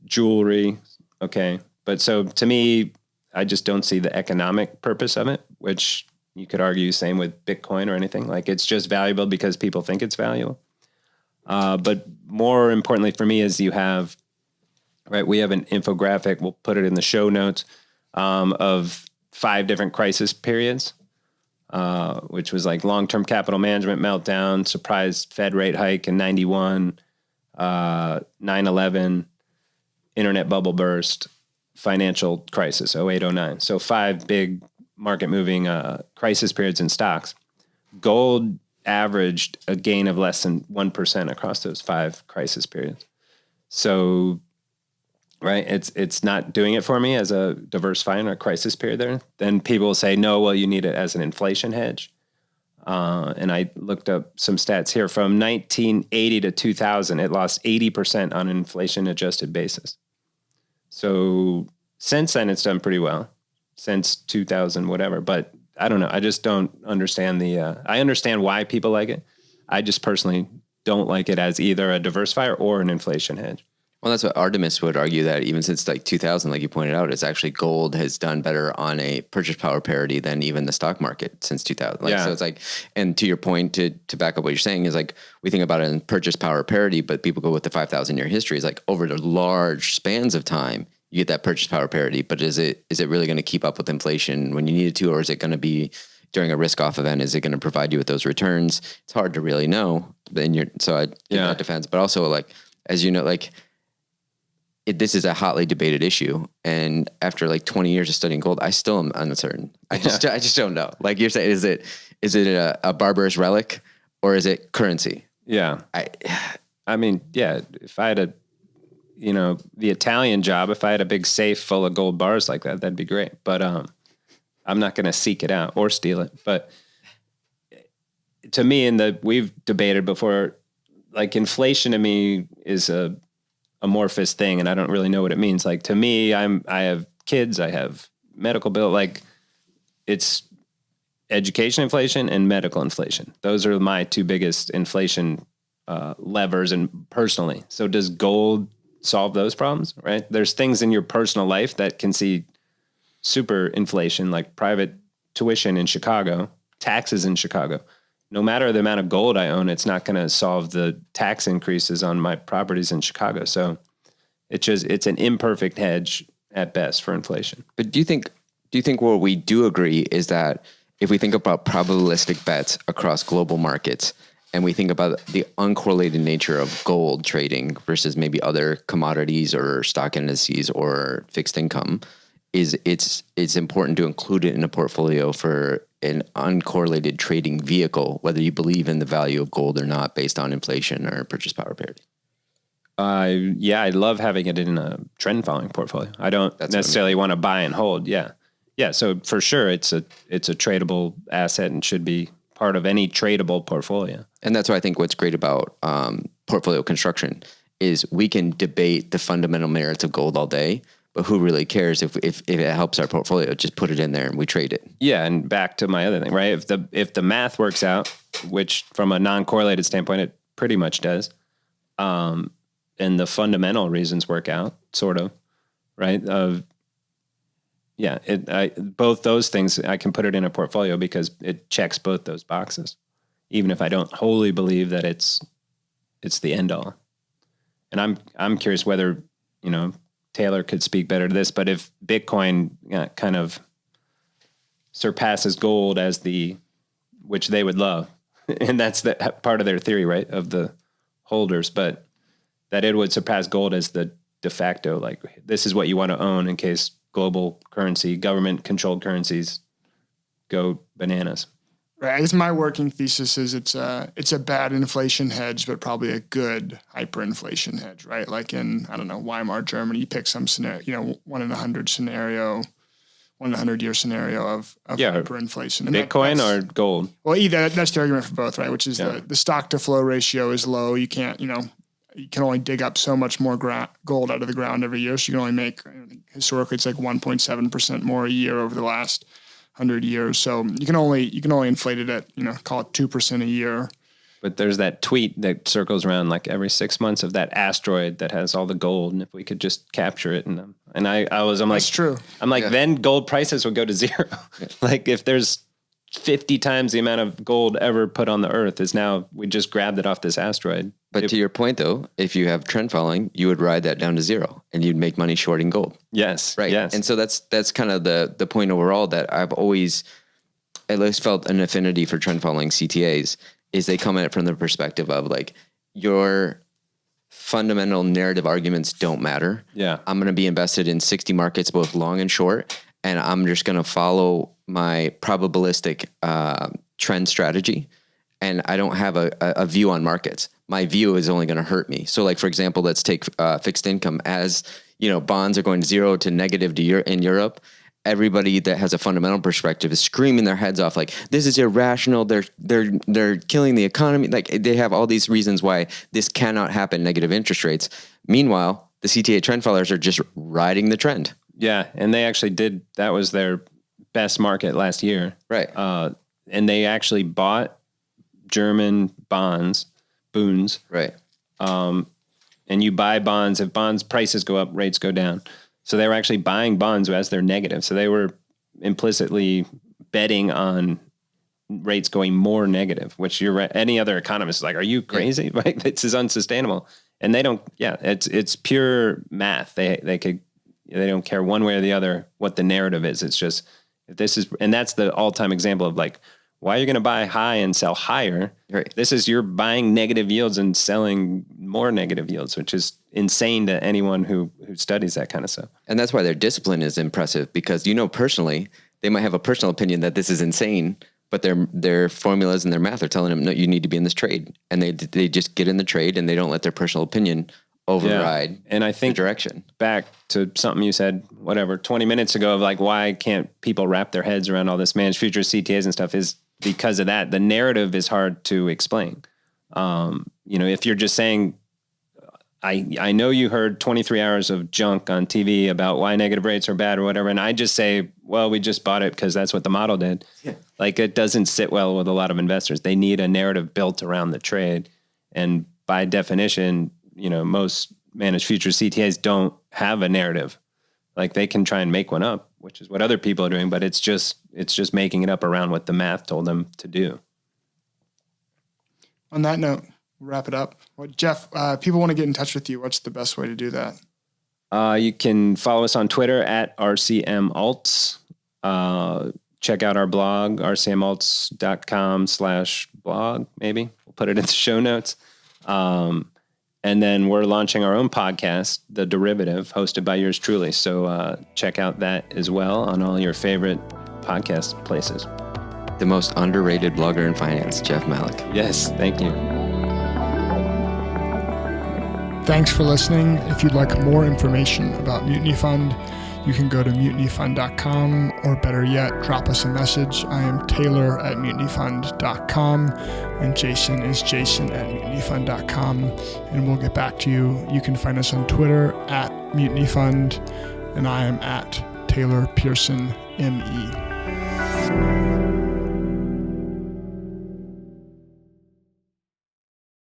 jewelry. Okay. But so to me, I just don't see the economic purpose of it, which you could argue same with Bitcoin or anything. Like it's just valuable because people think it's valuable. But more importantly for me is we have an infographic. We'll put it in the show notes, of 5 different crisis periods. Which was like long-term capital management meltdown, surprise Fed rate hike in 91, 9/11, internet bubble burst, financial crisis, 08, 09. So 5 big market-moving crisis periods in stocks. Gold averaged a gain of less than 1% across those 5 crisis periods. So, right, it's not doing it for me as a diversifier in a crisis period there. Then people will say, no, well, you need it as an inflation hedge. And I looked up some stats here. From 1980 to 2000, it lost 80% on an inflation-adjusted basis. So since then, it's done pretty well. Since 2000, whatever. But I don't know. I just don't understand I understand why people like it. I just personally don't like it as either a diversifier or an inflation hedge. Well, that's what Artemis would argue, that even since like 2000, like you pointed out, it's actually gold has done better on a purchase power parity than even the stock market since 2000. So it's like, and to your point, to back up what you're saying is like, we think about it in purchase power parity, but people go with the 5,000 year history. It's like over the large spans of time, you get that purchase power parity, but is it really going to keep up with inflation when you need it to, or is it going to be during a risk off event? Is it going to provide you with those returns? It's hard to really know. That depends. But also, like, as you know, like, this is a hotly debated issue, and after like 20 years of studying gold, I still am uncertain. I just don't know. Like you're saying, is it a barbarous relic or is it currency? Yeah. I mean, yeah. If I had the Italian job, if I had a big safe full of gold bars like that, that'd be great. But I'm not going to seek it out or steal it. But to me, we've debated before, like inflation to me is a amorphous thing, and I don't really know what it means. Like to me, I have kids, I have medical bill, like it's education inflation and medical inflation. Those are my 2 biggest inflation levers, and personally. So does gold solve those problems? Right? There's things in your personal life that can see super inflation, like private tuition in Chicago, taxes in Chicago. No matter the amount of gold I own, it's not going to solve the tax increases on my properties in Chicago. So it's an imperfect hedge at best for inflation. But do you think what we do agree is that if we think about probabilistic bets across global markets, and we think about the uncorrelated nature of gold trading versus maybe other commodities or stock indices or fixed income, it's important to include it in a portfolio for an uncorrelated trading vehicle, whether you believe in the value of gold or not, based on inflation or purchase power parity? I love having it in a trend following portfolio. I don't necessarily want to buy and hold. Yeah. So for sure, it's a tradable asset and should be part of any tradable portfolio. And that's why I think what's great about portfolio construction is we can debate the fundamental merits of gold all day, but who really cares if it helps our portfolio? Just put it in there and we trade it. Yeah, and back to my other thing, right? If the math works out, which from a non-correlated standpoint it pretty much does, and the fundamental reasons work out, sort of, right? Both those things I can put it in a portfolio because it checks both those boxes, even if I don't wholly believe that it's the end all. And I'm curious whether Taylor could speak better to this, but if Bitcoin kind of surpasses gold as which they would love, and that's the part of their theory, right, of the holders, but that it would surpass gold as the de facto, like this is what you want to own in case global currency, government-controlled currencies go bananas. Right. I guess my working thesis is it's a bad inflation hedge, but probably a good hyperinflation hedge, right? Like in, I don't know, Weimar, Germany, you pick some scenario, 1 in 100 scenario, 1 in 100 year scenario of hyperinflation. And Bitcoin or gold? Well, either that's the argument for both, right? Which is the stock to flow ratio is low. You can't, you can only dig up so much more gold out of the ground every year. So you can only make, historically, it's like 1.7% more a year over the last 100 years. So you can only inflate it at, call it 2% a year. But there's that tweet that circles around like every 6 months of that asteroid that has all the gold. And if we could just capture it. I'm like, that's true. I'm like, then gold prices would go to zero. Like if there's 50 times the amount of gold ever put on the earth is now, we just grabbed it off this asteroid. But to your point though, if you have trend following, you would ride that down to zero and you'd make money shorting gold. Yes. Right. Yes. And so that's kind of the point overall that I've always at least felt an affinity for trend following CTAs is they come at it from the perspective of like your fundamental narrative arguments don't matter. Yeah. I'm going to be invested in 60 markets, both long and short. And I'm just going to follow my probabilistic trend strategy. And I don't have a view on markets. My view is only going to hurt me. So like, for example, let's take fixed income as, bonds are going to zero to negative in Europe. Everybody that has a fundamental perspective is screaming their heads off. Like, this is irrational. They're killing the economy. Like they have all these reasons why this cannot happen, negative interest rates. Meanwhile, the CTA trend followers are just riding the trend. Yeah. And they actually that was their best market last year. Right. And they actually bought German bonds. Right. And you buy bonds. If bonds prices go up, rates go down. So they were actually buying bonds as they're negative. So they were implicitly betting on rates going more negative, which any other economist is like, are you crazy? Yeah. Right? This is unsustainable. And they don't, it's pure math. They don't care one way or the other what the narrative is. It's just, and that's the all-time example of like, why are you going to buy high and sell higher? Right. This is you're buying negative yields and selling more negative yields, which is insane to anyone who studies that kind of stuff. And that's why their discipline is impressive because, personally, they might have a personal opinion that this is insane, but their formulas and their math are telling them, no, you need to be in this trade. And they just get in the trade and they don't let their personal opinion override and I think the direction. Back to something you said, 20 minutes ago of like, why can't people wrap their heads around all this managed futures, CTAs and stuff is because of that. The narrative is hard to explain. If you're just saying, I know you heard 23 hours of junk on TV about why negative rates are bad or whatever. And I just say, well, we just bought it because that's what the model did. Yeah. Like it doesn't sit well with a lot of investors. They need a narrative built around the trade. And by definition, most managed futures CTAs don't have a narrative. Like they can try and make one up, which is what other people are doing, but it's just making it up around what the math told them to do. On that note, we'll wrap it up. Well, Jeff, people want to get in touch with you. What's the best way to do that? You can follow us on Twitter at RCMAlts. Check out our blog, rcmalts.com/blog, maybe. We'll put it in the show notes. And then we're launching our own podcast, The Derivative, hosted by yours truly. So check out that as well on all your favorite podcast places. The most underrated blogger in finance, Jeff Malec. Yes, thank you. Thanks for listening. If you'd like more information about Mutiny Fund, you can go to mutinyfund.com, or better yet, drop us a message. I am Taylor at mutinyfund.com, and Jason is Jason at mutinyfund.com, and we'll get back to you. You can find us on Twitter at mutinyfund, and I am at Taylor Pearson, ME.